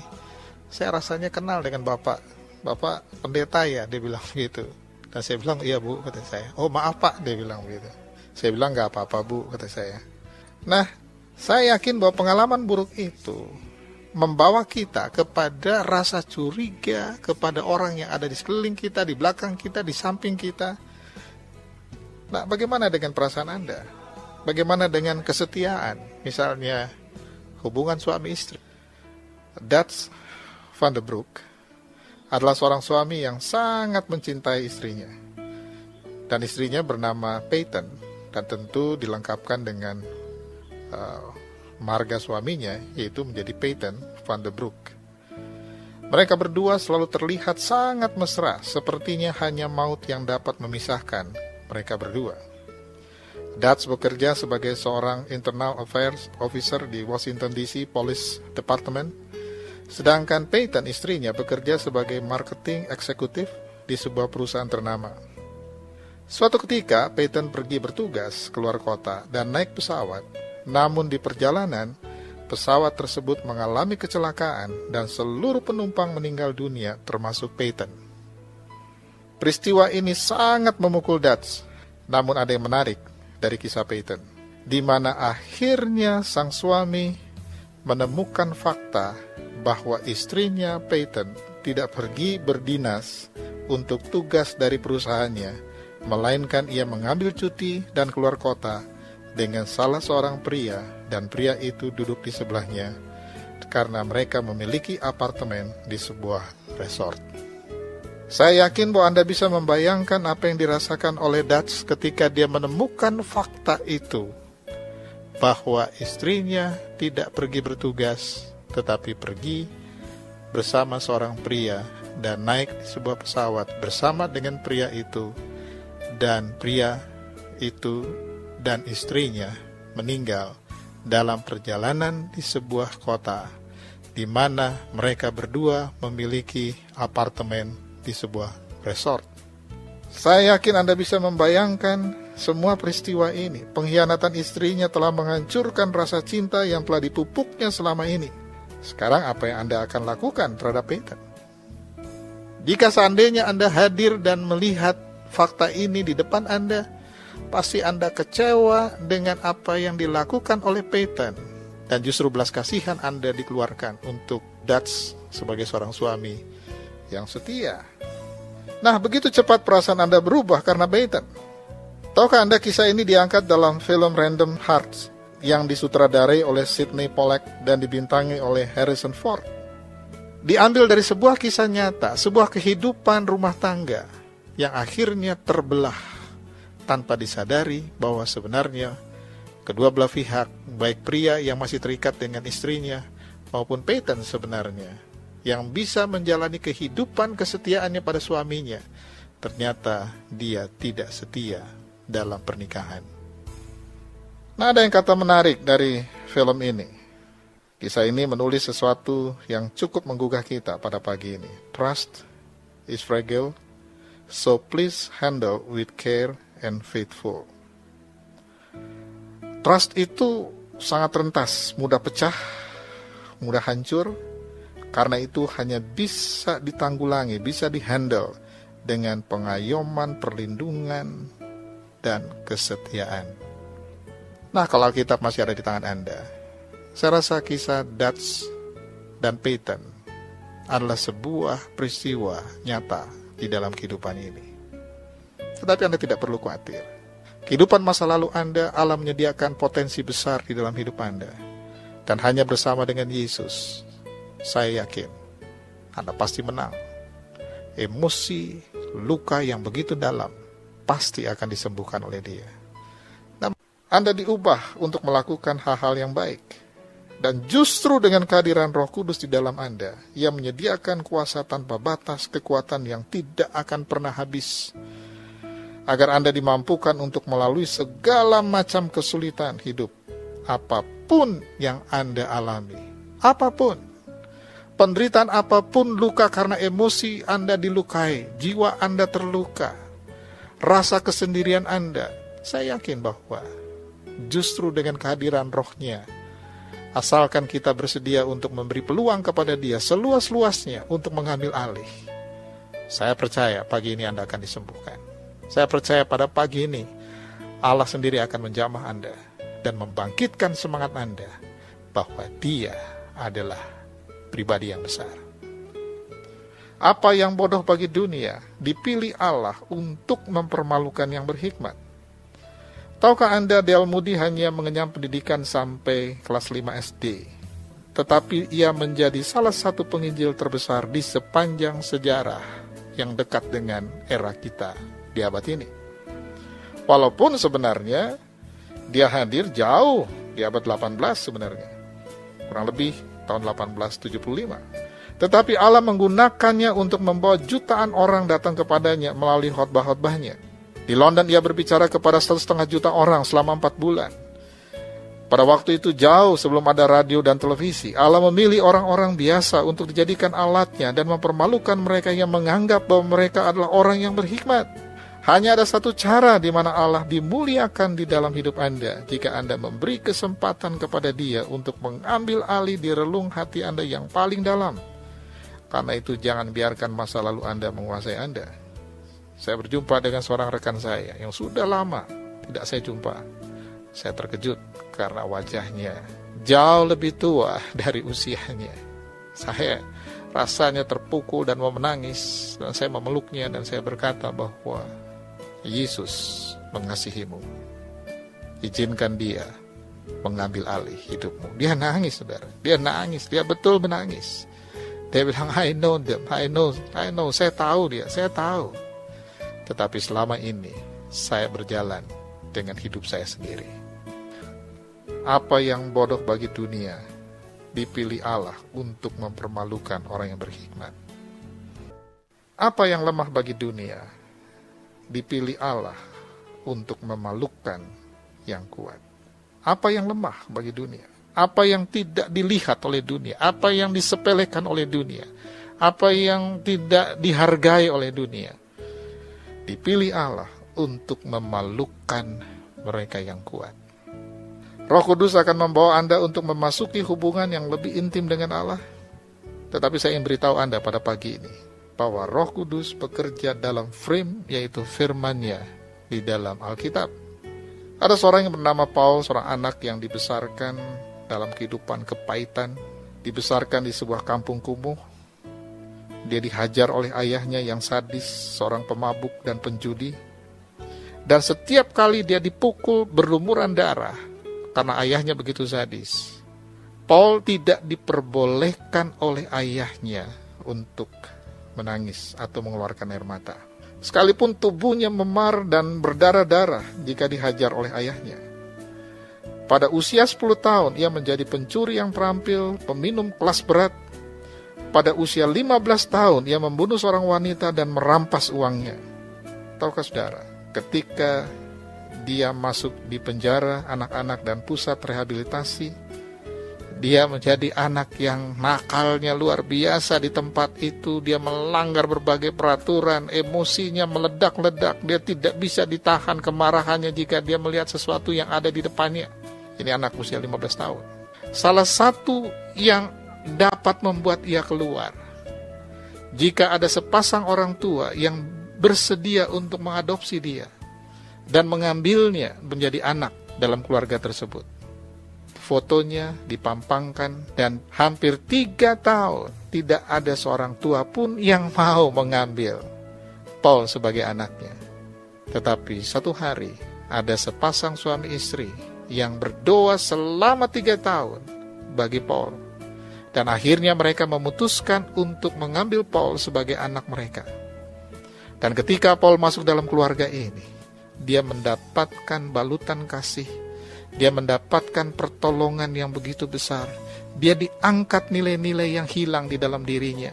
saya rasanya kenal dengan Bapak pendeta ya, dia bilang begitu. Dan saya bilang, iya Bu, kata saya. Oh maaf Pak, dia bilang begitu. Saya bilang, gak apa-apa Bu, kata saya. Nah, saya yakin bahwa pengalaman buruk itu membawa kita kepada rasa curiga kepada orang yang ada di sekeliling kita, di belakang kita, di samping kita. Nah, bagaimana dengan perasaan Anda? Bagaimana dengan kesetiaan? Misalnya, hubungan suami istri. Dutch van der Broek adalah seorang suami yang sangat mencintai istrinya. Dan istrinya bernama Peyton. Dan tentu dilengkapkan dengan marga suaminya, yaitu menjadi Peyton van der Broek. Mereka berdua selalu terlihat sangat mesra, sepertinya hanya maut yang dapat memisahkan mereka berdua. Dutch bekerja sebagai seorang Internal Affairs Officer di Washington DC Police Department, sedangkan Peyton istrinya bekerja sebagai Marketing Eksekutif di sebuah perusahaan ternama. Suatu ketika, Peyton pergi bertugas keluar kota dan naik pesawat. Namun di perjalanan, pesawat tersebut mengalami kecelakaan dan seluruh penumpang meninggal dunia termasuk Peyton. Peristiwa ini sangat memukul Dutch. Namun ada yang menarik dari kisah Peyton, di mana akhirnya sang suami menemukan fakta bahwa istrinya Peyton tidak pergi berdinas untuk tugas dari perusahaannya, melainkan ia mengambil cuti dan keluar kota dengan salah seorang pria, dan pria itu duduk di sebelahnya karena mereka memiliki apartemen di sebuah resort. Saya yakin bahwa Anda bisa membayangkan apa yang dirasakan oleh Dutch ketika dia menemukan fakta itu, bahwa istrinya tidak pergi bertugas, tetapi pergi bersama seorang pria dan naik di sebuah pesawat bersama dengan pria itu, dan pria itu dan istrinya meninggal dalam perjalanan di sebuah kota di mana mereka berdua memiliki apartemen di sebuah resort. Saya yakin Anda bisa membayangkan semua peristiwa ini. Pengkhianatan istrinya telah menghancurkan rasa cinta yang telah dipupuknya selama ini. Sekarang apa yang Anda akan lakukan terhadap Peyton? Jika seandainya Anda hadir dan melihat fakta ini di depan Anda, Pasti Anda kecewa dengan apa yang dilakukan oleh Peyton. Dan justru belas kasihan Anda dikeluarkan untuk Dutch sebagai seorang suami yang setia. Nah, begitu cepat perasaan Anda berubah karena Peyton. Tahukah Anda kisah ini diangkat dalam film Random Hearts yang disutradarai oleh Sidney Pollack dan dibintangi oleh Harrison Ford. Diambil dari sebuah kisah nyata, sebuah kehidupan rumah tangga yang akhirnya terbelah tanpa disadari bahwa sebenarnya kedua belah pihak, baik pria yang masih terikat dengan istrinya maupun Peyton sebenarnya, yang bisa menjalani kehidupan kesetiaannya pada suaminya, ternyata dia tidak setia dalam pernikahan. Nah, ada yang kata menarik dari film ini. Kisah ini menulis sesuatu yang cukup menggugah kita pada pagi ini. Trust is fragile, so please handle with care and faithful. Trust itu sangat rentas, mudah pecah, mudah hancur. Karena itu hanya bisa ditanggulangi, bisa dihandle dengan pengayoman, perlindungan, dan kesetiaan. Nah, kalau Alkitab masih ada di tangan Anda, saya rasa kisah Dutch dan Peyton adalah sebuah peristiwa nyata di dalam kehidupan ini. Tetapi Anda tidak perlu khawatir. Kehidupan masa lalu Anda, Allah menyediakan potensi besar di dalam hidup Anda. Dan hanya bersama dengan Yesus, saya yakin Anda pasti menang. Emosi, luka yang begitu dalam pasti akan disembuhkan oleh Dia. Dan Anda diubah untuk melakukan hal-hal yang baik. Dan justru dengan kehadiran Roh Kudus di dalam Anda, Ia menyediakan kuasa tanpa batas, kekuatan yang tidak akan pernah habis, agar Anda dimampukan untuk melalui segala macam kesulitan hidup, apapun yang Anda alami, apapun, penderitaan apapun, luka karena emosi Anda dilukai, jiwa Anda terluka, rasa kesendirian Anda, saya yakin bahwa justru dengan kehadiran Roh-Nya, asalkan kita bersedia untuk memberi peluang kepada Dia seluas-luasnya untuk mengambil alih, saya percaya pagi ini Anda akan disembuhkan. Saya percaya pada pagi ini Allah sendiri akan menjamah Anda dan membangkitkan semangat Anda bahwa Dia adalah pribadi yang besar. Apa yang bodoh bagi dunia dipilih Allah untuk mempermalukan yang berhikmat. Tahukah Anda, Dale Moody hanya mengenyam pendidikan sampai kelas 5 SD, tetapi ia menjadi salah satu penginjil terbesar di sepanjang sejarah yang dekat dengan era kita di abad ini. Walaupun sebenarnya dia hadir jauh di abad 18 sebenarnya, kurang lebih tahun 1875. Tetapi Allah menggunakannya untuk membawa jutaan orang datang kepadanya melalui khotbah-khotbahnya. Di London ia berbicara kepada 1,5 juta orang selama 4 bulan. Pada waktu itu jauh sebelum ada radio dan televisi, Allah memilih orang-orang biasa untuk dijadikan alatnya dan mempermalukan mereka yang menganggap bahwa mereka adalah orang yang berhikmat. Hanya ada satu cara di mana Allah dimuliakan di dalam hidup Anda, jika Anda memberi kesempatan kepada Dia untuk mengambil alih di relung hati Anda yang paling dalam. Karena itu jangan biarkan masa lalu Anda menguasai Anda. Saya berjumpa dengan seorang rekan saya yang sudah lama tidak saya jumpa. Saya terkejut karena wajahnya jauh lebih tua dari usianya. Saya rasanya terpukul dan mau menangis, dan saya memeluknya dan saya berkata bahwa Yesus mengasihimu. Izinkan Dia mengambil alih hidupmu. Dia nangis, saudara. Dia nangis. Dia betul menangis. Dia bilang, I know them. I know. Saya tahu dia. Saya tahu. Tetapi selama ini saya berjalan dengan hidup saya sendiri. Apa yang bodoh bagi dunia dipilih Allah untuk mempermalukan orang yang berhikmat. Apa yang lemah bagi dunia dipilih Allah untuk memalukan yang kuat. Apa yang lemah bagi dunia, apa yang tidak dilihat oleh dunia, apa yang disepelekan oleh dunia, apa yang tidak dihargai oleh dunia, dipilih Allah untuk memalukan mereka yang kuat. Roh Kudus akan membawa Anda untuk memasuki hubungan yang lebih intim dengan Allah. Tetapi saya ingin beritahu Anda pada pagi ini bahwa Roh Kudus bekerja dalam frame, yaitu firman-Nya di dalam Alkitab. Ada seorang yang bernama Paul, seorang anak yang dibesarkan dalam kehidupan kepahitan, dibesarkan di sebuah kampung kumuh. Dia dihajar oleh ayahnya yang sadis, seorang pemabuk dan penjudi. Dan setiap kali dia dipukul berlumuran darah karena ayahnya begitu sadis. Paul tidak diperbolehkan oleh ayahnya untuk menangis atau mengeluarkan air mata. Sekalipun tubuhnya memar dan berdarah-darah jika dihajar oleh ayahnya. Pada usia 10 tahun, ia menjadi pencuri yang terampil, peminum kelas berat. Pada usia 15 tahun, ia membunuh seorang wanita dan merampas uangnya. Tahukah saudara, ketika dia masuk di penjara anak-anak dan pusat rehabilitasi, dia menjadi anak yang nakalnya luar biasa di tempat itu. Dia melanggar berbagai peraturan, emosinya meledak-ledak. Dia tidak bisa ditahan kemarahannya jika dia melihat sesuatu yang ada di depannya. Ini anak usia 15 tahun. Salah satu yang dapat membuat ia keluar, jika ada sepasang orang tua yang bersedia untuk mengadopsi dia dan mengambilnya menjadi anak dalam keluarga tersebut. Fotonya dipampangkan dan hampir 3 tahun tidak ada seorang tua pun yang mau mengambil Paul sebagai anaknya. Tetapi satu hari ada sepasang suami istri yang berdoa selama 3 tahun bagi Paul. Dan akhirnya mereka memutuskan untuk mengambil Paul sebagai anak mereka. Dan ketika Paul masuk dalam keluarga ini, dia mendapatkan balutan kasih. Dia mendapatkan pertolongan yang begitu besar. Dia diangkat nilai-nilai yang hilang di dalam dirinya.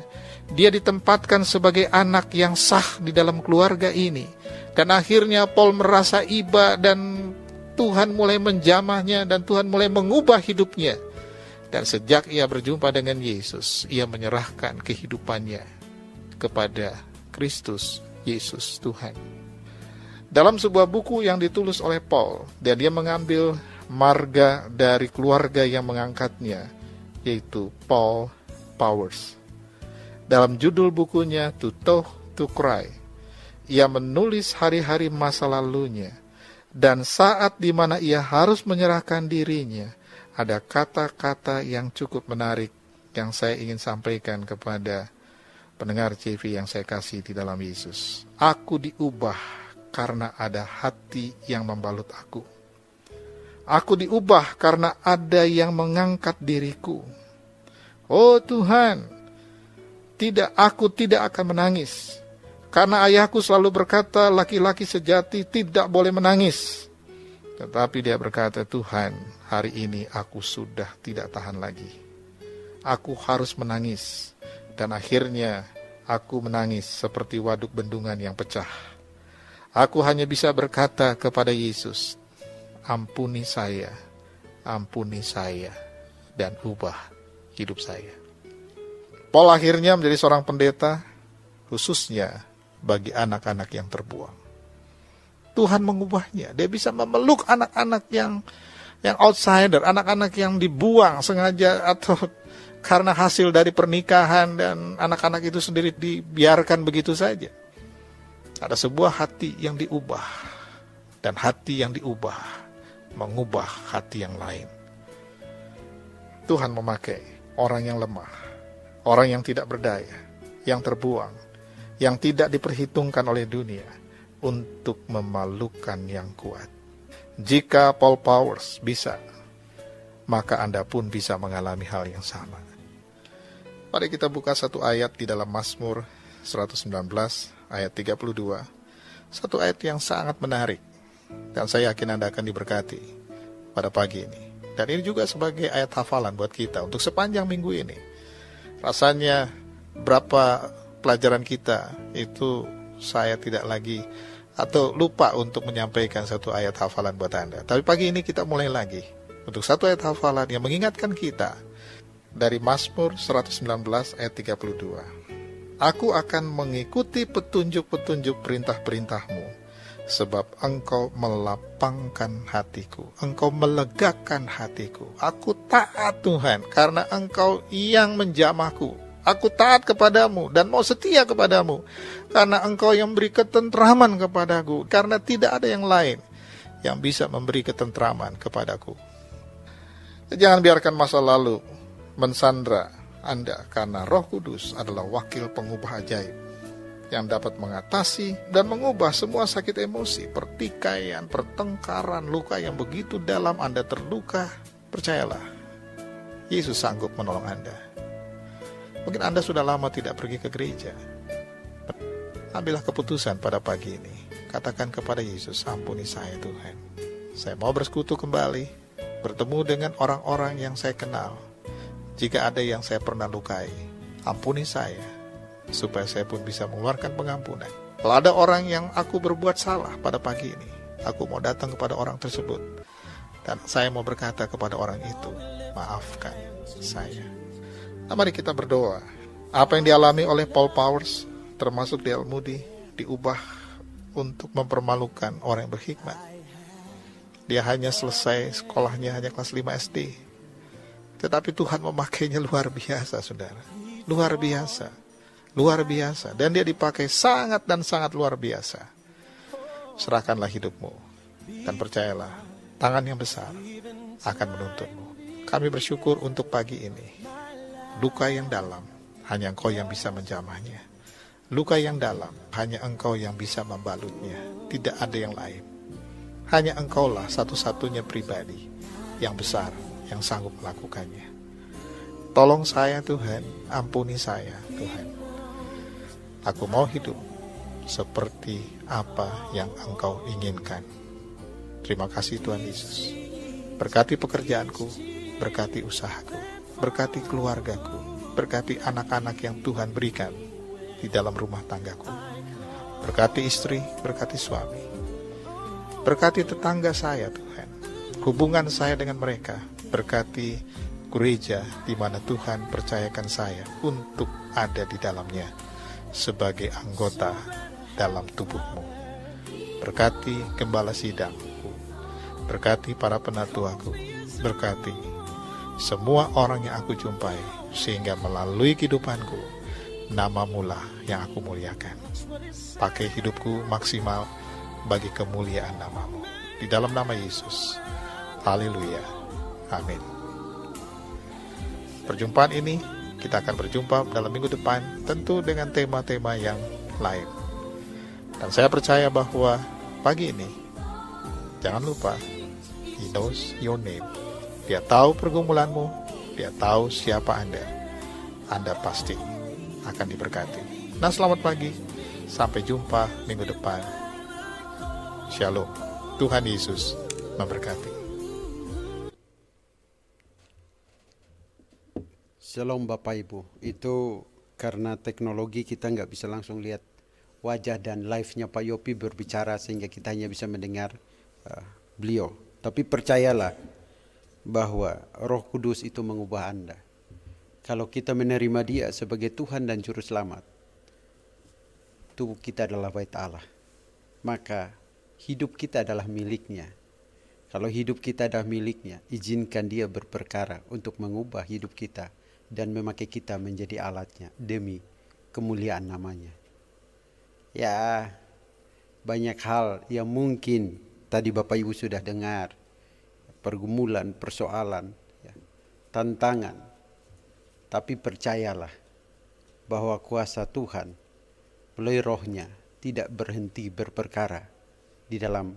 Dia ditempatkan sebagai anak yang sah di dalam keluarga ini. Dan akhirnya Paul merasa iba dan Tuhan mulai menjamahnya dan Tuhan mulai mengubah hidupnya. Dan sejak ia berjumpa dengan Yesus, ia menyerahkan kehidupannya kepada Kristus Yesus Tuhan. Dalam sebuah buku yang ditulis oleh Paul, dan dia mengambil marga dari keluarga yang mengangkatnya, yaitu Paul Powers. Dalam judul bukunya Too Tough to Cry, ia menulis hari-hari masa lalunya, dan saat di mana ia harus menyerahkan dirinya, ada kata-kata yang cukup menarik yang saya ingin sampaikan kepada pendengar CV yang saya kasih di dalam Yesus. Aku diubah karena ada hati yang membalut aku. Aku diubah karena ada yang mengangkat diriku. Oh Tuhan, aku tidak akan menangis. Karena ayahku selalu berkata, laki-laki sejati tidak boleh menangis. Tetapi dia berkata, Tuhan, hari ini aku sudah tidak tahan lagi. Aku harus menangis. Dan akhirnya aku menangis seperti waduk bendungan yang pecah. Aku hanya bisa berkata kepada Yesus, ampuni saya, dan ubah hidup saya. Paul akhirnya menjadi seorang pendeta, khususnya bagi anak-anak yang terbuang. Tuhan mengubahnya, dia bisa memeluk anak-anak yang outsider, anak-anak yang dibuang sengaja atau karena hasil dari pernikahan, dan anak-anak itu sendiri dibiarkan begitu saja. Ada sebuah hati yang diubah, dan hati yang diubah mengubah hati yang lain. Tuhan memakai orang yang lemah, orang yang tidak berdaya, yang terbuang, yang tidak diperhitungkan oleh dunia, untuk memalukan yang kuat. Jika Paul Powers bisa, maka Anda pun bisa mengalami hal yang sama. Mari kita buka satu ayat di dalam Mazmur 119 ayat 32. Satu ayat yang sangat menarik, dan saya yakin Anda akan diberkati pada pagi ini. Dan ini juga sebagai ayat hafalan buat kita untuk sepanjang minggu ini. Rasanya berapa pelajaran kita itu saya tidak lagi atau lupa untuk menyampaikan satu ayat hafalan buat Anda. Tapi pagi ini kita mulai lagi untuk satu ayat hafalan yang mengingatkan kita dari Mazmur 119 ayat 32. Aku akan mengikuti petunjuk-petunjuk perintah-perintahmu, sebab engkau melapangkan hatiku, engkau melegakan hatiku. Aku taat Tuhan, karena engkau yang menjamahku. Aku taat kepadamu dan mau setia kepadamu, karena engkau yang beri ketentraman kepadaku, karena tidak ada yang lain yang bisa memberi ketentraman kepadaku. Jangan biarkan masa lalu mensandra Anda, karena Roh Kudus adalah wakil pengubah ajaib yang dapat mengatasi dan mengubah semua sakit emosi, pertikaian, pertengkaran, luka yang begitu dalam Anda terluka. Percayalah, Yesus sanggup menolong Anda. Mungkin Anda sudah lama tidak pergi ke gereja. Ambillah keputusan pada pagi ini. Katakan kepada Yesus, ampuni saya Tuhan. Saya mau bersekutu kembali, bertemu dengan orang-orang yang saya kenal. Jika ada yang saya pernah lukai, ampuni saya, supaya saya pun bisa mengeluarkan pengampunan. Kalau ada orang yang aku berbuat salah pada pagi ini, aku mau datang kepada orang tersebut, dan saya mau berkata kepada orang itu, maafkan saya. Nah, mari kita berdoa. Apa yang dialami oleh Paul Powers, termasuk D.L. Moody, diubah untuk mempermalukan orang yang berhikmat. Dia hanya selesai sekolahnya hanya kelas 5 SD. Tetapi Tuhan memakainya luar biasa, saudara. Luar biasa. Luar biasa. Dan dia dipakai sangat dan sangat luar biasa. Serahkanlah hidupmu. Dan percayalah, tangan yang besar akan menuntutmu. Kami bersyukur untuk pagi ini. Luka yang dalam, hanya Engkau yang bisa menjamahnya. Luka yang dalam, hanya Engkau yang bisa membalutnya. Tidak ada yang lain. Hanya Engkaulah satu-satunya pribadi yang besar, yang sanggup melakukannya. Tolong saya Tuhan, ampuni saya Tuhan. Aku mau hidup seperti apa yang Engkau inginkan. Terima kasih Tuhan Yesus. Berkati pekerjaanku, berkati usahaku, berkati keluargaku, berkati anak-anak yang Tuhan berikan di dalam rumah tanggaku. Berkati istri, berkati suami. Berkati tetangga saya Tuhan. Hubungan saya dengan mereka. Berkati gereja di mana Tuhan percayakan saya untuk ada di dalamnya sebagai anggota dalam tubuh-Mu. Berkati gembala sidangku. Berkati para penatuaku. Berkati semua orang yang aku jumpai, sehingga melalui kehidupanku, nama-Mu lah yang aku muliakan. Pakai hidupku maksimal bagi kemuliaan nama-Mu. Di dalam nama Yesus. Haleluya. Amin. Perjumpaan ini kita akan berjumpa dalam minggu depan, tentu dengan tema-tema yang lain. Dan saya percaya bahwa pagi ini, jangan lupa, He knows your name. Dia tahu pergumulanmu, Dia tahu siapa Anda. Anda pasti akan diberkati. Nah, selamat pagi. Sampai jumpa minggu depan. Shalom. Tuhan Yesus memberkati. Shalom Bapak Ibu. Itu karena teknologi kita nggak bisa langsung lihat wajah dan live-nya Pak Yopi berbicara, sehingga kita hanya bisa mendengar beliau. Tapi percayalah bahwa Roh Kudus itu mengubah Anda. Kalau kita menerima Dia sebagai Tuhan dan Juru Selamat, tubuh kita adalah bait Allah. Maka hidup kita adalah milik-Nya. Kalau hidup kita adalah milik-Nya, izinkan Dia berperkara untuk mengubah hidup kita dan memakai kita menjadi alatnya demi kemuliaan namanya. Ya, banyak hal yang mungkin tadi Bapak Ibu sudah dengar, pergumulan, persoalan, ya, tantangan. Tapi percayalah bahwa kuasa Tuhan melalui Roh-Nya tidak berhenti berperkara di dalam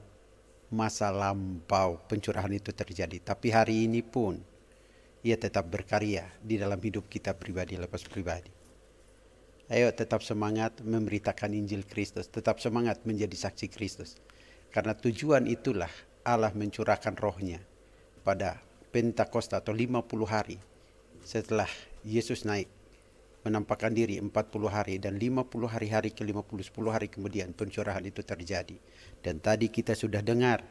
masa lampau pencurahan itu terjadi. Tapi hari ini pun Ia tetap berkarya di dalam hidup kita pribadi lepas pribadi. Ayo tetap semangat memberitakan Injil Kristus. Tetap semangat menjadi saksi Kristus. Karena tujuan itulah Allah mencurahkan Roh-Nya pada Pentakosta atau 50 hari setelah Yesus naik menampakkan diri 40 hari dan 50 hari ke-50, 10 hari kemudian pencurahan itu terjadi. Dan tadi kita sudah dengar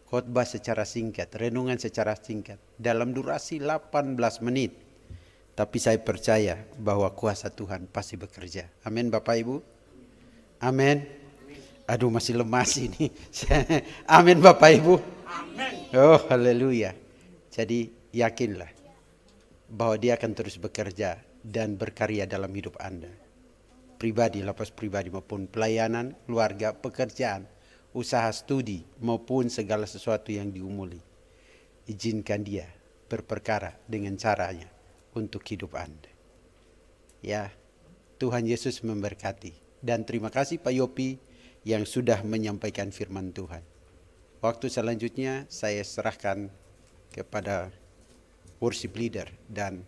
khotbah secara singkat, renungan secara singkat dalam durasi 18 menit. Tapi saya percaya bahwa kuasa Tuhan pasti bekerja. Amin Bapak Ibu. Amin. Aduh, masih lemas ini. Amin Bapak Ibu. Amin. Oh haleluya. Jadi yakinlah bahwa Dia akan terus bekerja dan berkarya dalam hidup Anda. Pribadi, lepas pribadi maupun pelayanan, keluarga, pekerjaan, usaha studi maupun segala sesuatu yang diumuli. Izinkan dia berperkara dengan caranya untuk hidup Anda. Ya, Tuhan Yesus memberkati. Dan terima kasih Pak Yopi yang sudah menyampaikan firman Tuhan. Waktu selanjutnya saya serahkan kepada worship leader dan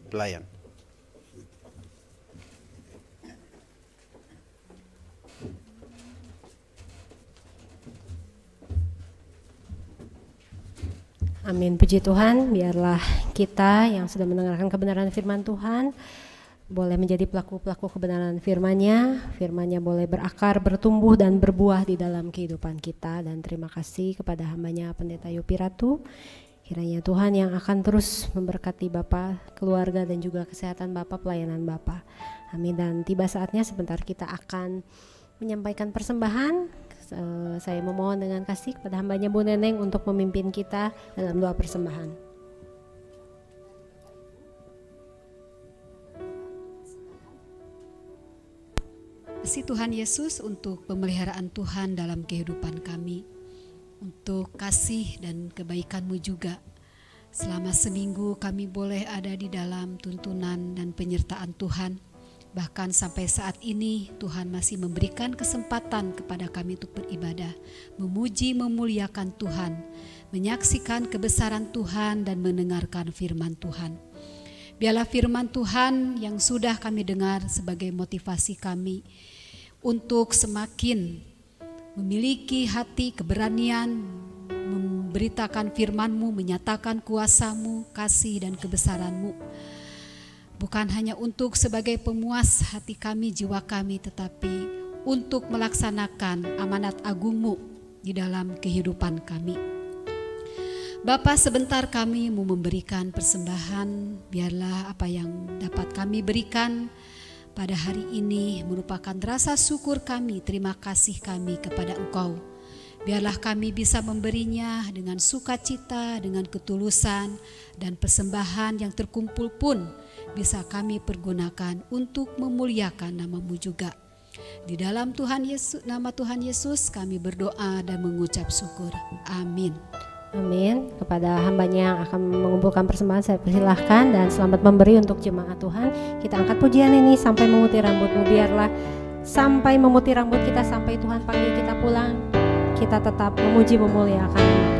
pelayan. Amin, puji Tuhan. Biarlah kita yang sudah mendengarkan kebenaran firman Tuhan boleh menjadi pelaku-pelaku kebenaran firman-Nya. Firman-Nya boleh berakar, bertumbuh dan berbuah di dalam kehidupan kita. Dan terima kasih kepada hamba-Nya Pendeta Yopi Ratu. Kiranya Tuhan yang akan terus memberkati Bapak, keluarga dan juga kesehatan Bapak, pelayanan Bapak. Amin. Dan tiba saatnya sebentar kita akan menyampaikan persembahan. Saya memohon dengan kasih kepada hamba-Nya Bu Neneng untuk memimpin kita dalam doa persembahan. Kasih Tuhan Yesus untuk pemeliharaan Tuhan dalam kehidupan kami, untuk kasih dan kebaikan-Mu juga. Selama seminggu kami boleh ada di dalam tuntunan dan penyertaan Tuhan. Bahkan sampai saat ini Tuhan masih memberikan kesempatan kepada kami untuk beribadah, memuji, memuliakan Tuhan, menyaksikan kebesaran Tuhan dan mendengarkan firman Tuhan. Biarlah firman Tuhan yang sudah kami dengar sebagai motivasi kami untuk semakin memiliki hati keberanian memberitakan firman-Mu, menyatakan kuasa-Mu, kasih dan kebesaran-Mu. Bukan hanya untuk sebagai pemuas hati kami, jiwa kami, tetapi untuk melaksanakan amanat agung-Mu di dalam kehidupan kami. Bapa, sebentar kami mau memberikan persembahan. Biarlah apa yang dapat kami berikan pada hari ini merupakan rasa syukur kami, terima kasih kami kepada Engkau. Biarlah kami bisa memberinya dengan sukacita, dengan ketulusan, dan persembahan yang terkumpul pun bisa kami pergunakan untuk memuliakan nama-Mu juga. Di dalam Tuhan Yesus, nama Tuhan Yesus kami berdoa dan mengucap syukur. Amin. Amin. Kepada hamba-Nya yang akan mengumpulkan persembahan saya persilahkan, dan selamat memberi untuk jemaat Tuhan. Kita angkat pujian ini sampai memutih rambut-Mu. Biarlah sampai memutih rambut kita, sampai Tuhan panggil kita pulang, kita tetap memuji memuliakan nama Tuhan.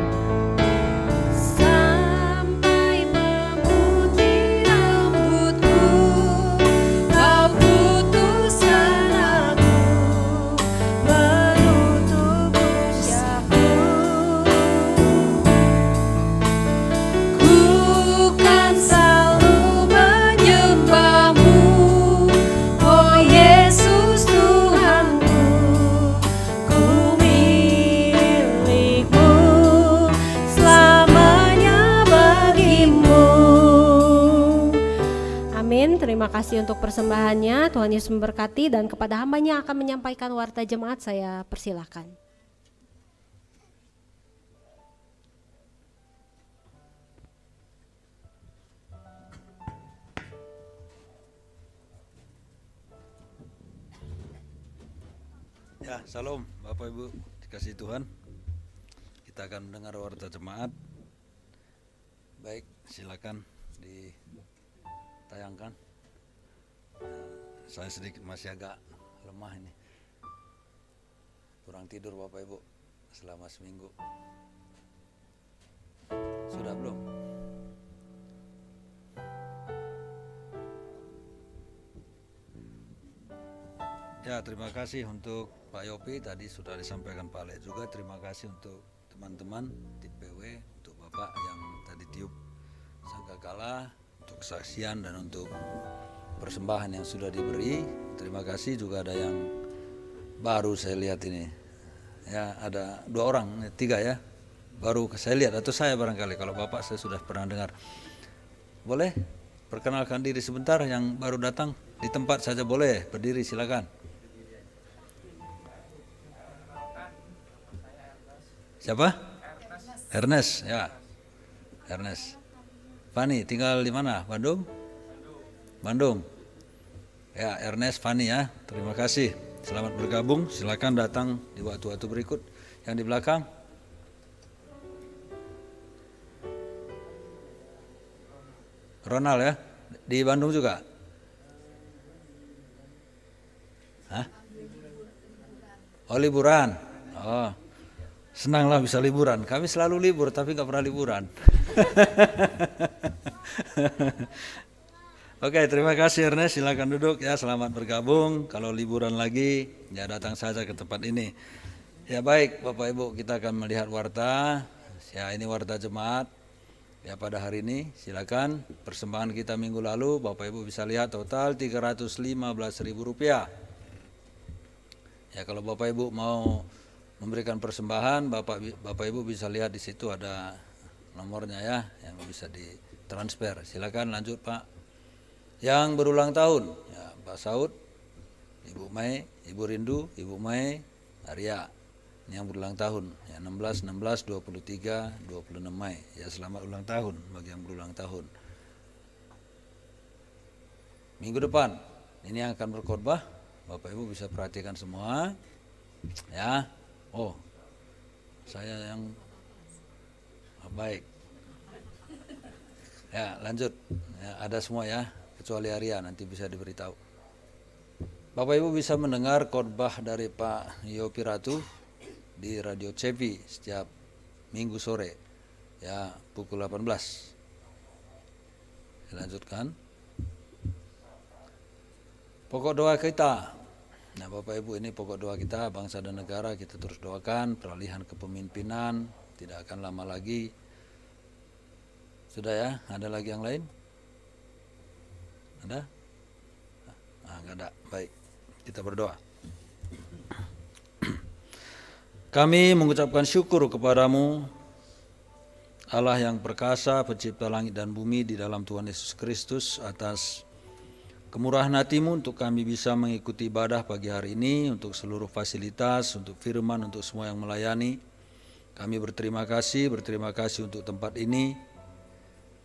Terima kasih untuk persembahannya. Tuhan Yesus memberkati. Dan kepada hamba-Nya akan menyampaikan warta jemaat, saya persilahkan. Ya, salam Bapak Ibu dikasih Tuhan. Kita akan mendengar warta jemaat. Baik, silakan ditayangkan. Saya sedikit masih agak lemah ini, kurang tidur Bapak Ibu selama seminggu. Sudah belum? Ya, terima kasih untuk Pak Yopi, tadi sudah disampaikan Pak Lek juga. Terima kasih untuk teman-teman di PW, untuk Bapak yang tadi tiup sangkakala, untuk kesaksian dan untuk persembahan yang sudah diberi. Terima kasih. Juga ada yang baru saya lihat ini. Ya, ada 2 orang, 3 ya. Baru saya lihat, atau saya barangkali, kalau Bapak saya sudah pernah dengar. Boleh perkenalkan diri sebentar yang baru datang, di tempat saja boleh, berdiri silakan. Siapa? Ernest, ya. Ernest. Fani, tinggal di mana? Bandung? Bandung. Ya, Ernest, Fani ya. Terima kasih. Selamat bergabung, silakan datang di waktu-waktu berikut. Yang di belakang. Ronald ya, di Bandung juga? Hah? Oh liburan. Oh, senanglah bisa liburan. Kami selalu libur tapi nggak pernah liburan. Oke, terima kasih Ernest. Silakan duduk ya. Selamat bergabung. Kalau liburan lagi, ya datang saja ke tempat ini. Ya baik, Bapak Ibu, kita akan melihat warta. Ya ini warta jemaat. Ya pada hari ini, silakan persembahan kita minggu lalu, Bapak Ibu bisa lihat total Rp315.000. Ya kalau Bapak Ibu mau memberikan persembahan, Bapak Ibu bisa lihat di situ ada nomornya ya, yang bisa ditransfer. Silakan lanjut Pak. Yang berulang tahun, ya Pak Saud, Ibu Mai, Ibu Rindu, Ibu Mai, Arya. Ini yang berulang tahun, ya 16, 16, 23, 26 Mei. Ya selamat ulang tahun bagi yang berulang tahun. Minggu depan, ini yang akan berkhotbah, Bapak Ibu bisa perhatikan semua. Ya, oh, saya yang baik. Ya lanjut, ya, ada semua ya. Kecuali Arya nanti bisa diberitahu. Bapak Ibu bisa mendengar khotbah dari Pak Yopi Ratu di Radio Cepi setiap minggu sore ya pukul 18. Dilanjutkan. Pokok doa kita. Nah Bapak Ibu, ini pokok doa kita, bangsa dan negara kita terus doakan, peralihan kepemimpinan tidak akan lama lagi. Sudah ya, ada lagi yang lain? Ada? Nah, enggak ada. Baik, kita berdoa. Kami mengucapkan syukur kepadamu, Allah yang perkasa, pencipta langit dan bumi, di dalam Tuhan Yesus Kristus, atas kemurahan hati-Mu untuk kami bisa mengikuti ibadah pagi hari ini, untuk seluruh fasilitas, untuk firman, untuk semua yang melayani. Kami berterima kasih untuk tempat ini.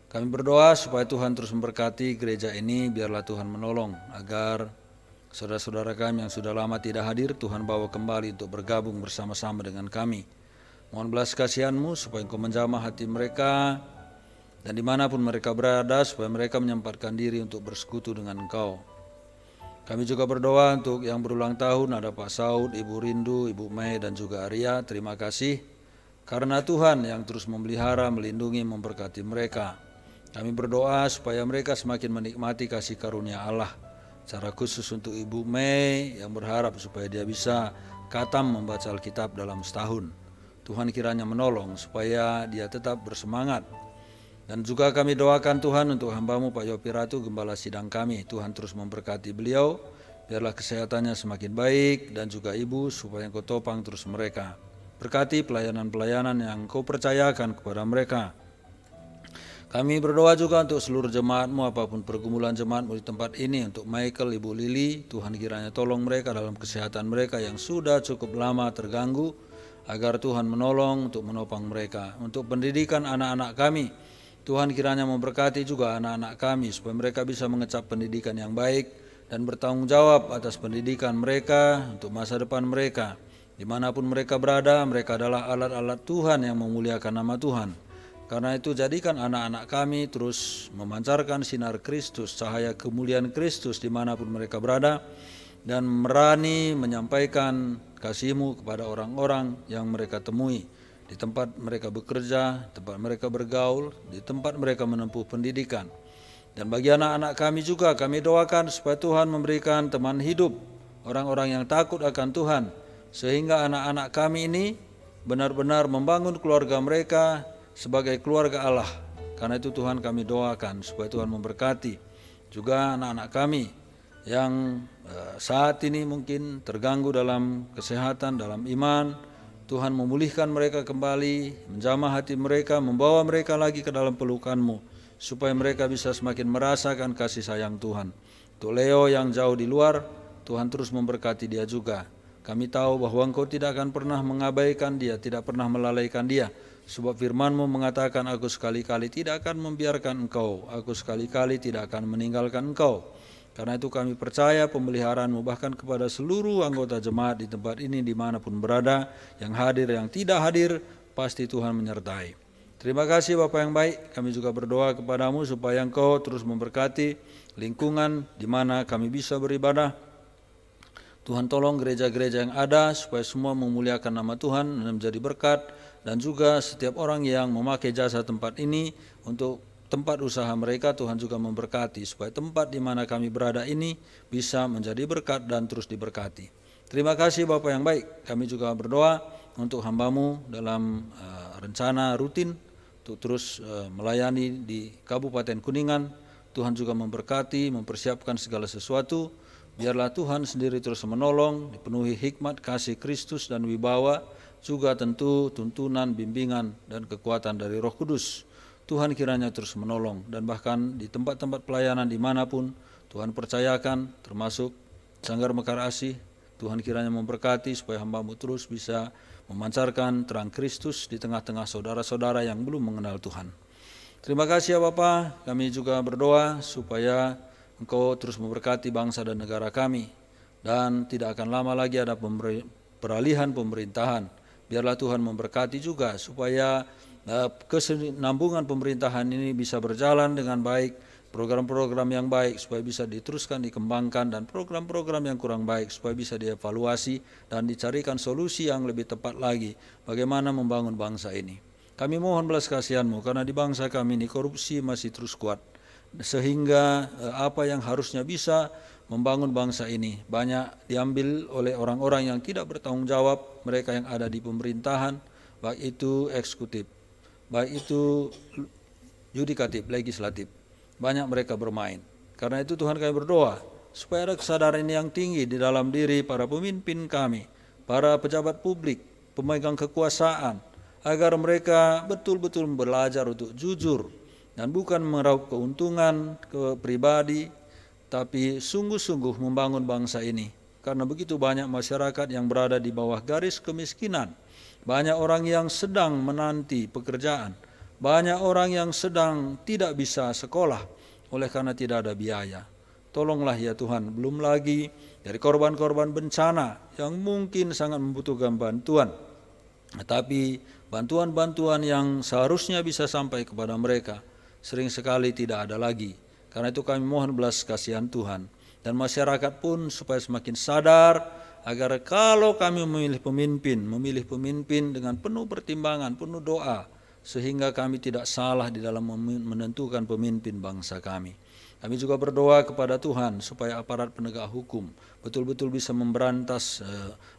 Kami berdoa supaya Tuhan terus memberkati gereja ini, biarlah Tuhan menolong agar saudara-saudara kami yang sudah lama tidak hadir, Tuhan bawa kembali untuk bergabung bersama-sama dengan kami. Mohon belas kasihan-Mu supaya Engkau menjamah hati mereka, dan dimanapun mereka berada, supaya mereka menyempatkan diri untuk bersekutu dengan Engkau. Kami juga berdoa untuk yang berulang tahun, ada Pak Saud, Ibu Rindu, Ibu Mei, dan juga Arya. Terima kasih, karena Tuhan yang terus memelihara, melindungi, memberkati mereka. Kami berdoa supaya mereka semakin menikmati kasih karunia Allah. Secara khusus untuk Ibu Mei yang berharap supaya dia bisa khatam membaca Alkitab dalam setahun. Tuhan kiranya menolong supaya dia tetap bersemangat. Dan juga kami doakan Tuhan untuk hamba-Mu Pak Yopi Ratu, gembala sidang kami. Tuhan terus memberkati beliau, biarlah kesehatannya semakin baik, dan juga Ibu supaya Engkau topang terus mereka. Berkati pelayanan-pelayanan yang Engkau percayakan kepada mereka. Kami berdoa juga untuk seluruh jemaat-Mu, apapun pergumulan jemaat-Mu di tempat ini, untuk Michael, Ibu Lili, Tuhan kiranya tolong mereka dalam kesehatan mereka yang sudah cukup lama terganggu, agar Tuhan menolong untuk menopang mereka. Untuk pendidikan anak-anak kami, Tuhan kiranya memberkati juga anak-anak kami, supaya mereka bisa mengecap pendidikan yang baik, dan bertanggung jawab atas pendidikan mereka, untuk masa depan mereka. Dimanapun mereka berada, mereka adalah alat-alat Tuhan yang memuliakan nama Tuhan. Karena itu jadikan anak-anak kami terus memancarkan sinar Kristus, cahaya kemuliaan Kristus dimanapun mereka berada, dan berani menyampaikan kasih-Mu kepada orang-orang yang mereka temui, di tempat mereka bekerja, tempat mereka bergaul, di tempat mereka menempuh pendidikan. Dan bagi anak-anak kami juga, kami doakan supaya Tuhan memberikan teman hidup, orang-orang yang takut akan Tuhan, sehingga anak-anak kami ini benar-benar membangun keluarga mereka sebagai keluarga Allah. Karena itu Tuhan kami doakan supaya Tuhan memberkati juga anak-anak kami yang saat ini mungkin terganggu dalam kesehatan, dalam iman. Tuhan memulihkan mereka kembali, menjamah hati mereka, membawa mereka lagi ke dalam pelukan-Mu, supaya mereka bisa semakin merasakan kasih sayang Tuhan. Untuk Leo yang jauh di luar, Tuhan terus memberkati dia juga. Kami tahu bahwa Engkau tidak akan pernah mengabaikan dia, tidak pernah melalaikan dia. Sebab firman-Mu mengatakan, aku sekali-kali tidak akan membiarkan engkau, aku sekali-kali tidak akan meninggalkan engkau. Karena itu kami percaya pemeliharaan-Mu bahkan kepada seluruh anggota jemaat di tempat ini dimanapun berada, yang hadir, yang tidak hadir, pasti Tuhan menyertai. Terima kasih Bapa yang baik, kami juga berdoa kepadamu supaya Engkau terus memberkati lingkungan di mana kami bisa beribadah. Tuhan tolong gereja-gereja yang ada supaya semua memuliakan nama Tuhan dan menjadi berkat, dan juga setiap orang yang memakai jasa tempat ini untuk tempat usaha mereka, Tuhan juga memberkati supaya tempat di mana kami berada ini bisa menjadi berkat dan terus diberkati. Terima kasih Bapa yang baik, kami juga berdoa untuk hamba-Mu dalam rencana rutin untuk terus melayani di Kabupaten Kuningan. Tuhan juga memberkati, mempersiapkan segala sesuatu. Biarlah Tuhan sendiri terus menolong, dipenuhi hikmat, kasih Kristus dan wibawa, juga tentu tuntunan, bimbingan, dan kekuatan dari Roh Kudus. Tuhan kiranya terus menolong, dan bahkan di tempat-tempat pelayanan dimanapun Tuhan percayakan, termasuk Sanggar Mekar Asih, Tuhan kiranya memberkati supaya hamba-Mu terus bisa memancarkan terang Kristus di tengah-tengah saudara-saudara yang belum mengenal Tuhan. Terima kasih ya Bapa, kami juga berdoa supaya Engkau terus memberkati bangsa dan negara kami, dan tidak akan lama lagi ada peralihan pemerintahan. Biarlah Tuhan memberkati juga supaya kesinambungan pemerintahan ini bisa berjalan dengan baik, program-program yang baik supaya bisa diteruskan, dikembangkan, dan program-program yang kurang baik supaya bisa dievaluasi dan dicarikan solusi yang lebih tepat lagi bagaimana membangun bangsa ini. Kami mohon belas kasihan-Mu karena di bangsa kami ini korupsi masih terus kuat, sehingga apa yang harusnya bisa membangun bangsa ini banyak diambil oleh orang-orang yang tidak bertanggung jawab, mereka yang ada di pemerintahan, baik itu eksekutif, baik itu yudikatif, legislatif, banyak mereka bermain. Karena itu Tuhan kami berdoa supaya ada kesadaran yang tinggi di dalam diri para pemimpin kami, para pejabat publik, pemegang kekuasaan, agar mereka betul-betul belajar untuk jujur dan bukan meraup keuntungan ke pribadi, tapi sungguh-sungguh membangun bangsa ini. Karena begitu banyak masyarakat yang berada di bawah garis kemiskinan, banyak orang yang sedang menanti pekerjaan, banyak orang yang sedang tidak bisa sekolah oleh karena tidak ada biaya. Tolonglah ya Tuhan, belum lagi dari korban-korban bencana yang mungkin sangat membutuhkan bantuan, tetapi bantuan-bantuan yang seharusnya bisa sampai kepada mereka sering sekali tidak ada lagi. Karena itu kami mohon belas kasihan Tuhan, dan masyarakat pun supaya semakin sadar agar kalau kami memilih pemimpin dengan penuh pertimbangan, penuh doa, sehingga kami tidak salah di dalam menentukan pemimpin bangsa kami. Kami juga berdoa kepada Tuhan supaya aparat penegak hukum betul-betul bisa memberantas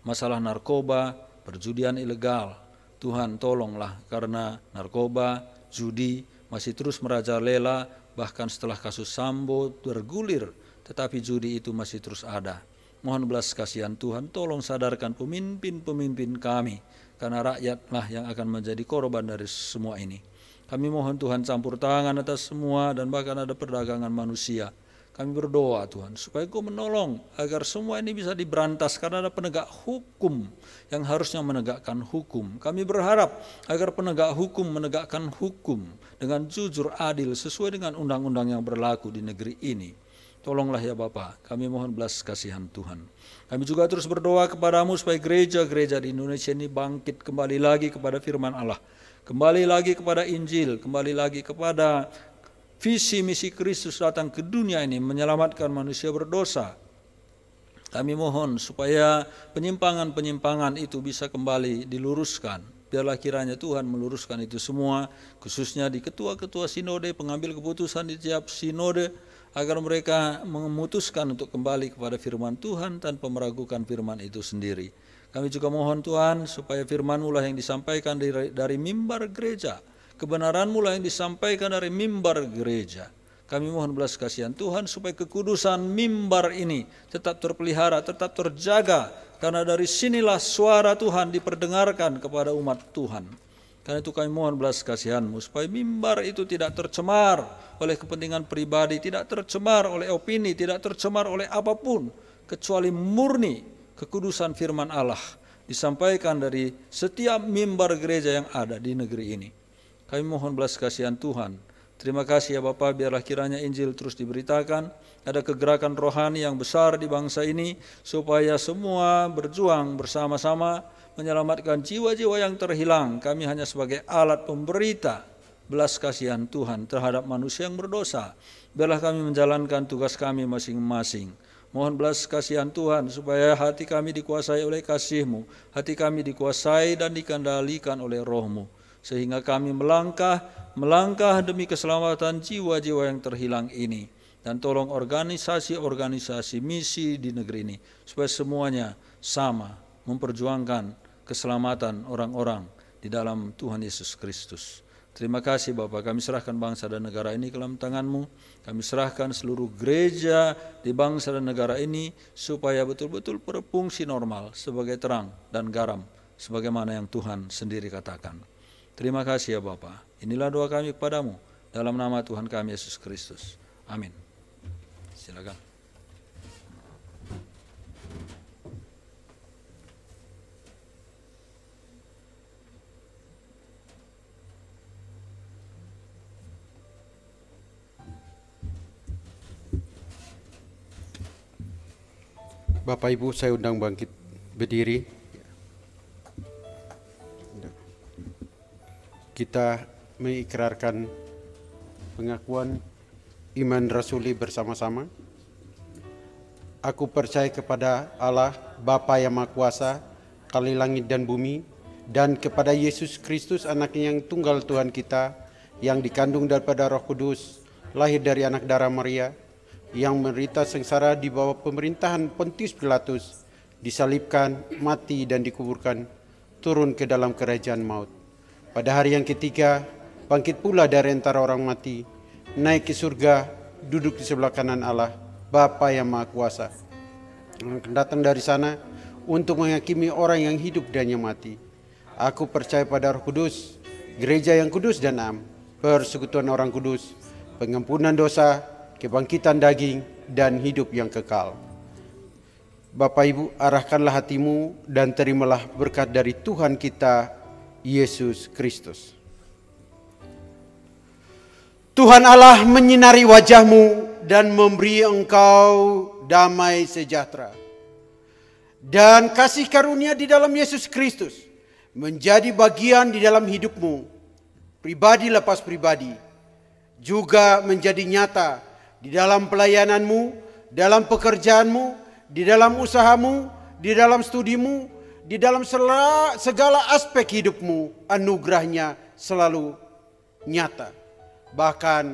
masalah narkoba, perjudian ilegal. Tuhan tolonglah, karena narkoba, judi masih terus merajalela, bahkan setelah kasus Sambo bergulir, tetapi judi itu masih terus ada. Mohon belas kasihan Tuhan, tolong sadarkan pemimpin-pemimpin kami, karena rakyatlah yang akan menjadi korban dari semua ini. Kami mohon Tuhan campur tangan atas semua, dan bahkan ada perdagangan manusia. Kami berdoa Tuhan supaya Kau menolong agar semua ini bisa diberantas, karena ada penegak hukum yang harusnya menegakkan hukum. Kami berharap agar penegak hukum menegakkan hukum dengan jujur, adil, sesuai dengan undang-undang yang berlaku di negeri ini. Tolonglah ya Bapa, kami mohon belas kasihan Tuhan. Kami juga terus berdoa kepadamu supaya gereja-gereja di Indonesia ini bangkit kembali lagi kepada firman Allah, kembali lagi kepada Injil, kembali lagi kepada visi misi Kristus datang ke dunia ini menyelamatkan manusia berdosa. Kami mohon supaya penyimpangan-penyimpangan itu bisa kembali diluruskan. Biarlah kiranya Tuhan meluruskan itu semua, khususnya di ketua-ketua sinode, pengambil keputusan di tiap sinode, agar mereka memutuskan untuk kembali kepada firman Tuhan tanpa meragukan firman itu sendiri. Kami juga mohon Tuhan supaya firman-Mu lah yang disampaikan dari mimbar gereja, kebenaran-Mu lah yang disampaikan dari mimbar gereja. Kami mohon belas kasihan Tuhan supaya kekudusan mimbar ini tetap terpelihara, tetap terjaga, karena dari sinilah suara Tuhan diperdengarkan kepada umat Tuhan. Karena itu kami mohon belas kasihan-Mu supaya mimbar itu tidak tercemar oleh kepentingan pribadi, tidak tercemar oleh opini, tidak tercemar oleh apapun, kecuali murni kekudusan firman Allah disampaikan dari setiap mimbar gereja yang ada di negeri ini. Kami mohon belas kasihan Tuhan, Terima kasih ya Bapa, biarlah kiranya Injil terus diberitakan, ada kegerakan rohani yang besar di bangsa ini, supaya semua berjuang bersama-sama menyelamatkan jiwa-jiwa yang terhilang. Kami hanya sebagai alat pemberita belas kasihan Tuhan terhadap manusia yang berdosa. Biarlah kami menjalankan tugas kami masing-masing. Mohon belas kasihan Tuhan supaya hati kami dikuasai oleh kasih-Mu, hati kami dikuasai dan dikendalikan oleh Roh-Mu, sehingga kami melangkah demi keselamatan jiwa-jiwa yang terhilang ini. Dan tolong organisasi-organisasi misi di negeri ini, supaya semuanya sama memperjuangkan keselamatan orang-orang di dalam Tuhan Yesus Kristus. Terima kasih Bapak, kami serahkan bangsa dan negara ini ke dalam tangan-Mu. Kami serahkan seluruh gereja di bangsa dan negara ini, supaya betul-betul berfungsi normal sebagai terang dan garam, sebagaimana yang Tuhan sendiri katakan. Terima kasih ya Bapa. Inilah doa kami kepadamu, dalam nama Tuhan kami Yesus Kristus. Amin. Silakan. Bapak Ibu, saya undang bangkit berdiri. Kita mengikrarkan pengakuan iman rasuli bersama-sama. Aku percaya kepada Allah, Bapa yang Maha Kuasa, Kali langit dan bumi, dan kepada Yesus Kristus, Anak-Nya yang tunggal Tuhan kita, yang dikandung daripada Roh Kudus, lahir dari anak darah Maria, yang menderita sengsara di bawah pemerintahan Pontius Pilatus, disalibkan, mati dan dikuburkan, turun ke dalam kerajaan maut. Pada hari yang ketiga, bangkit pula dari antara orang mati, naik ke surga, duduk di sebelah kanan Allah, Bapa yang Maha Kuasa. Akan datang dari sana untuk menghakimi orang yang hidup dan yang mati. Aku percaya pada Roh Kudus, gereja yang kudus dan am, persekutuan orang kudus, pengampunan dosa, kebangkitan daging, dan hidup yang kekal. Bapak Ibu, arahkanlah hatimu dan terimalah berkat dari Tuhan kita, Yesus Kristus. Tuhan Allah menyinari wajahmu dan memberi engkau damai sejahtera. Dan kasih karunia di dalam Yesus Kristus menjadi bagian di dalam hidupmu, pribadi lepas pribadi, juga menjadi nyata di dalam pelayananmu, dalam pekerjaanmu, di dalam usahamu, di dalam studimu, di dalam segala aspek hidupmu. Anugerahnya selalu nyata. Bahkan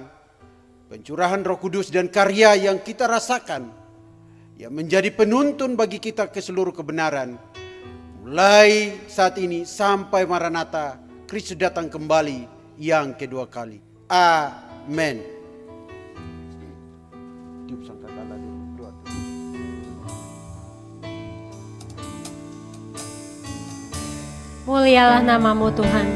pencurahan Roh Kudus dan karya yang kita rasakan, yang menjadi penuntun bagi kita ke seluruh kebenaran, mulai saat ini sampai Maranatha, Kristus datang kembali yang kedua kali. Amin. Mulialah namamu Tuhan.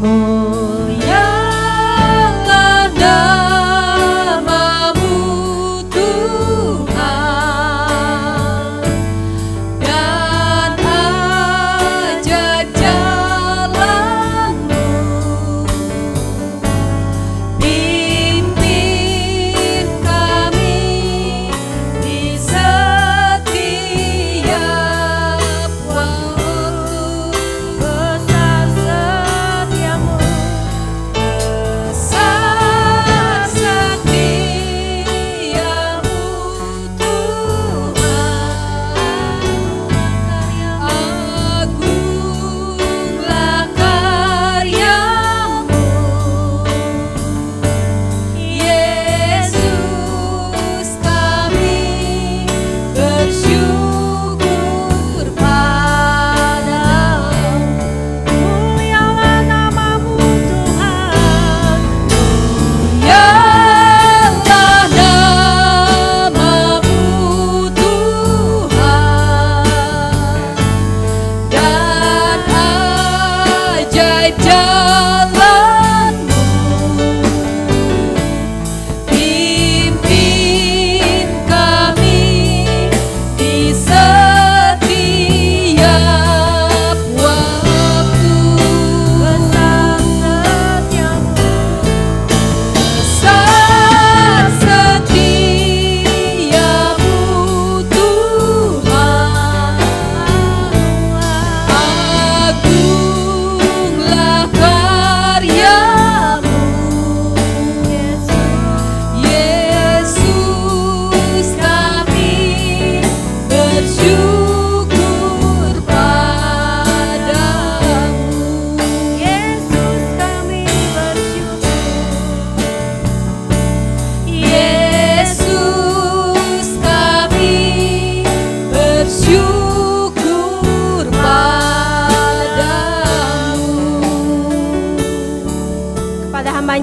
Mulialah namamu Tuhan, dan ajar jalanmu, pimpin kami di setiap waktu, besar setiamu.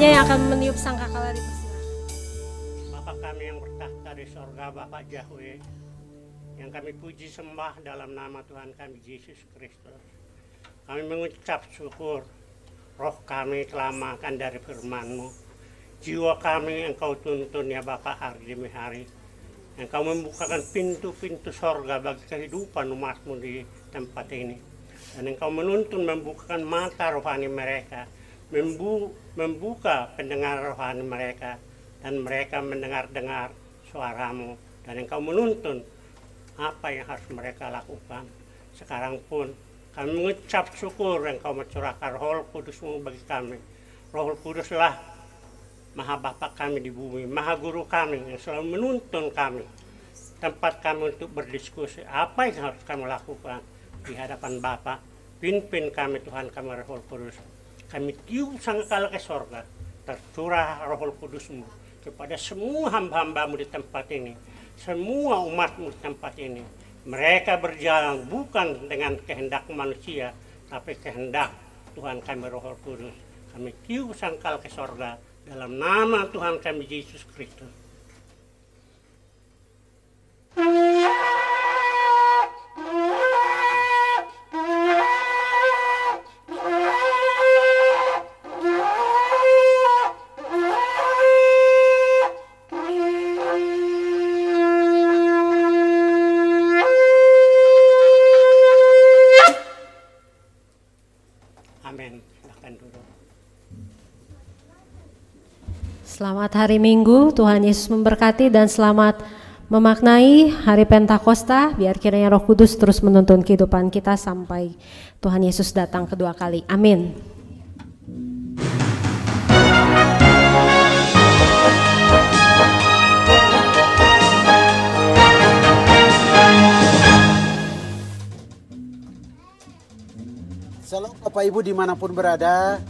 hambanya yang akan meniup sangkakala dipersilakan. Bapa kami yang bertahta di sorga, Bapak Yahweh, yang kami puji sembah dalam nama Tuhan kami Yesus Kristus. Kami mengucap syukur, roh kami telah makan dari firman-Mu. Jiwa kami Engkau tuntun ya Bapak hari demi hari. Engkau membukakan pintu-pintu sorga bagi kehidupan umat-Mu di tempat ini. Dan Engkau menuntun membukakan mata rohani mereka, membuka pendengar rohani mereka, dan mereka mendengar-dengar suara-Mu. Dan Engkau menuntun apa yang harus mereka lakukan. Sekarang pun kami mengucap syukur Engkau mencurahkan Roh Kudus-Mu bagi kami. Roh Kuduslah Maha Bapa kami di bumi, Maha Guru kami yang selalu menuntun kami. Tempat kami untuk berdiskusi apa yang harus kami lakukan di hadapan Bapa. Pimpin kami Tuhan kami Roh Kudus. Kami tiup sangkakala ke sorga, tercurah Roh Kudus-Mu kepada semua hamba-hamba-Mu di tempat ini, semua umat-Mu di tempat ini. Mereka berjalan bukan dengan kehendak manusia, tapi kehendak Tuhan kami Roh Kudus. Kami tiup sangkakala ke sorga dalam nama Tuhan kami Yesus Kristus. Amin. Silakan duduk. Selamat hari Minggu, Tuhan Yesus memberkati dan selamat memaknai hari Pentakosta. Biar kiranya Roh Kudus terus menuntun kehidupan kita sampai Tuhan Yesus datang kedua kali. Amin. Shalom Bapak Ibu dimanapun berada.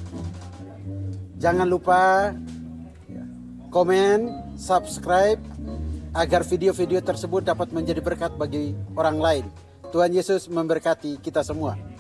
Jangan lupa komen, subscribe, agar video-video tersebut dapat menjadi berkat bagi orang lain. Tuhan Yesus memberkati kita semua.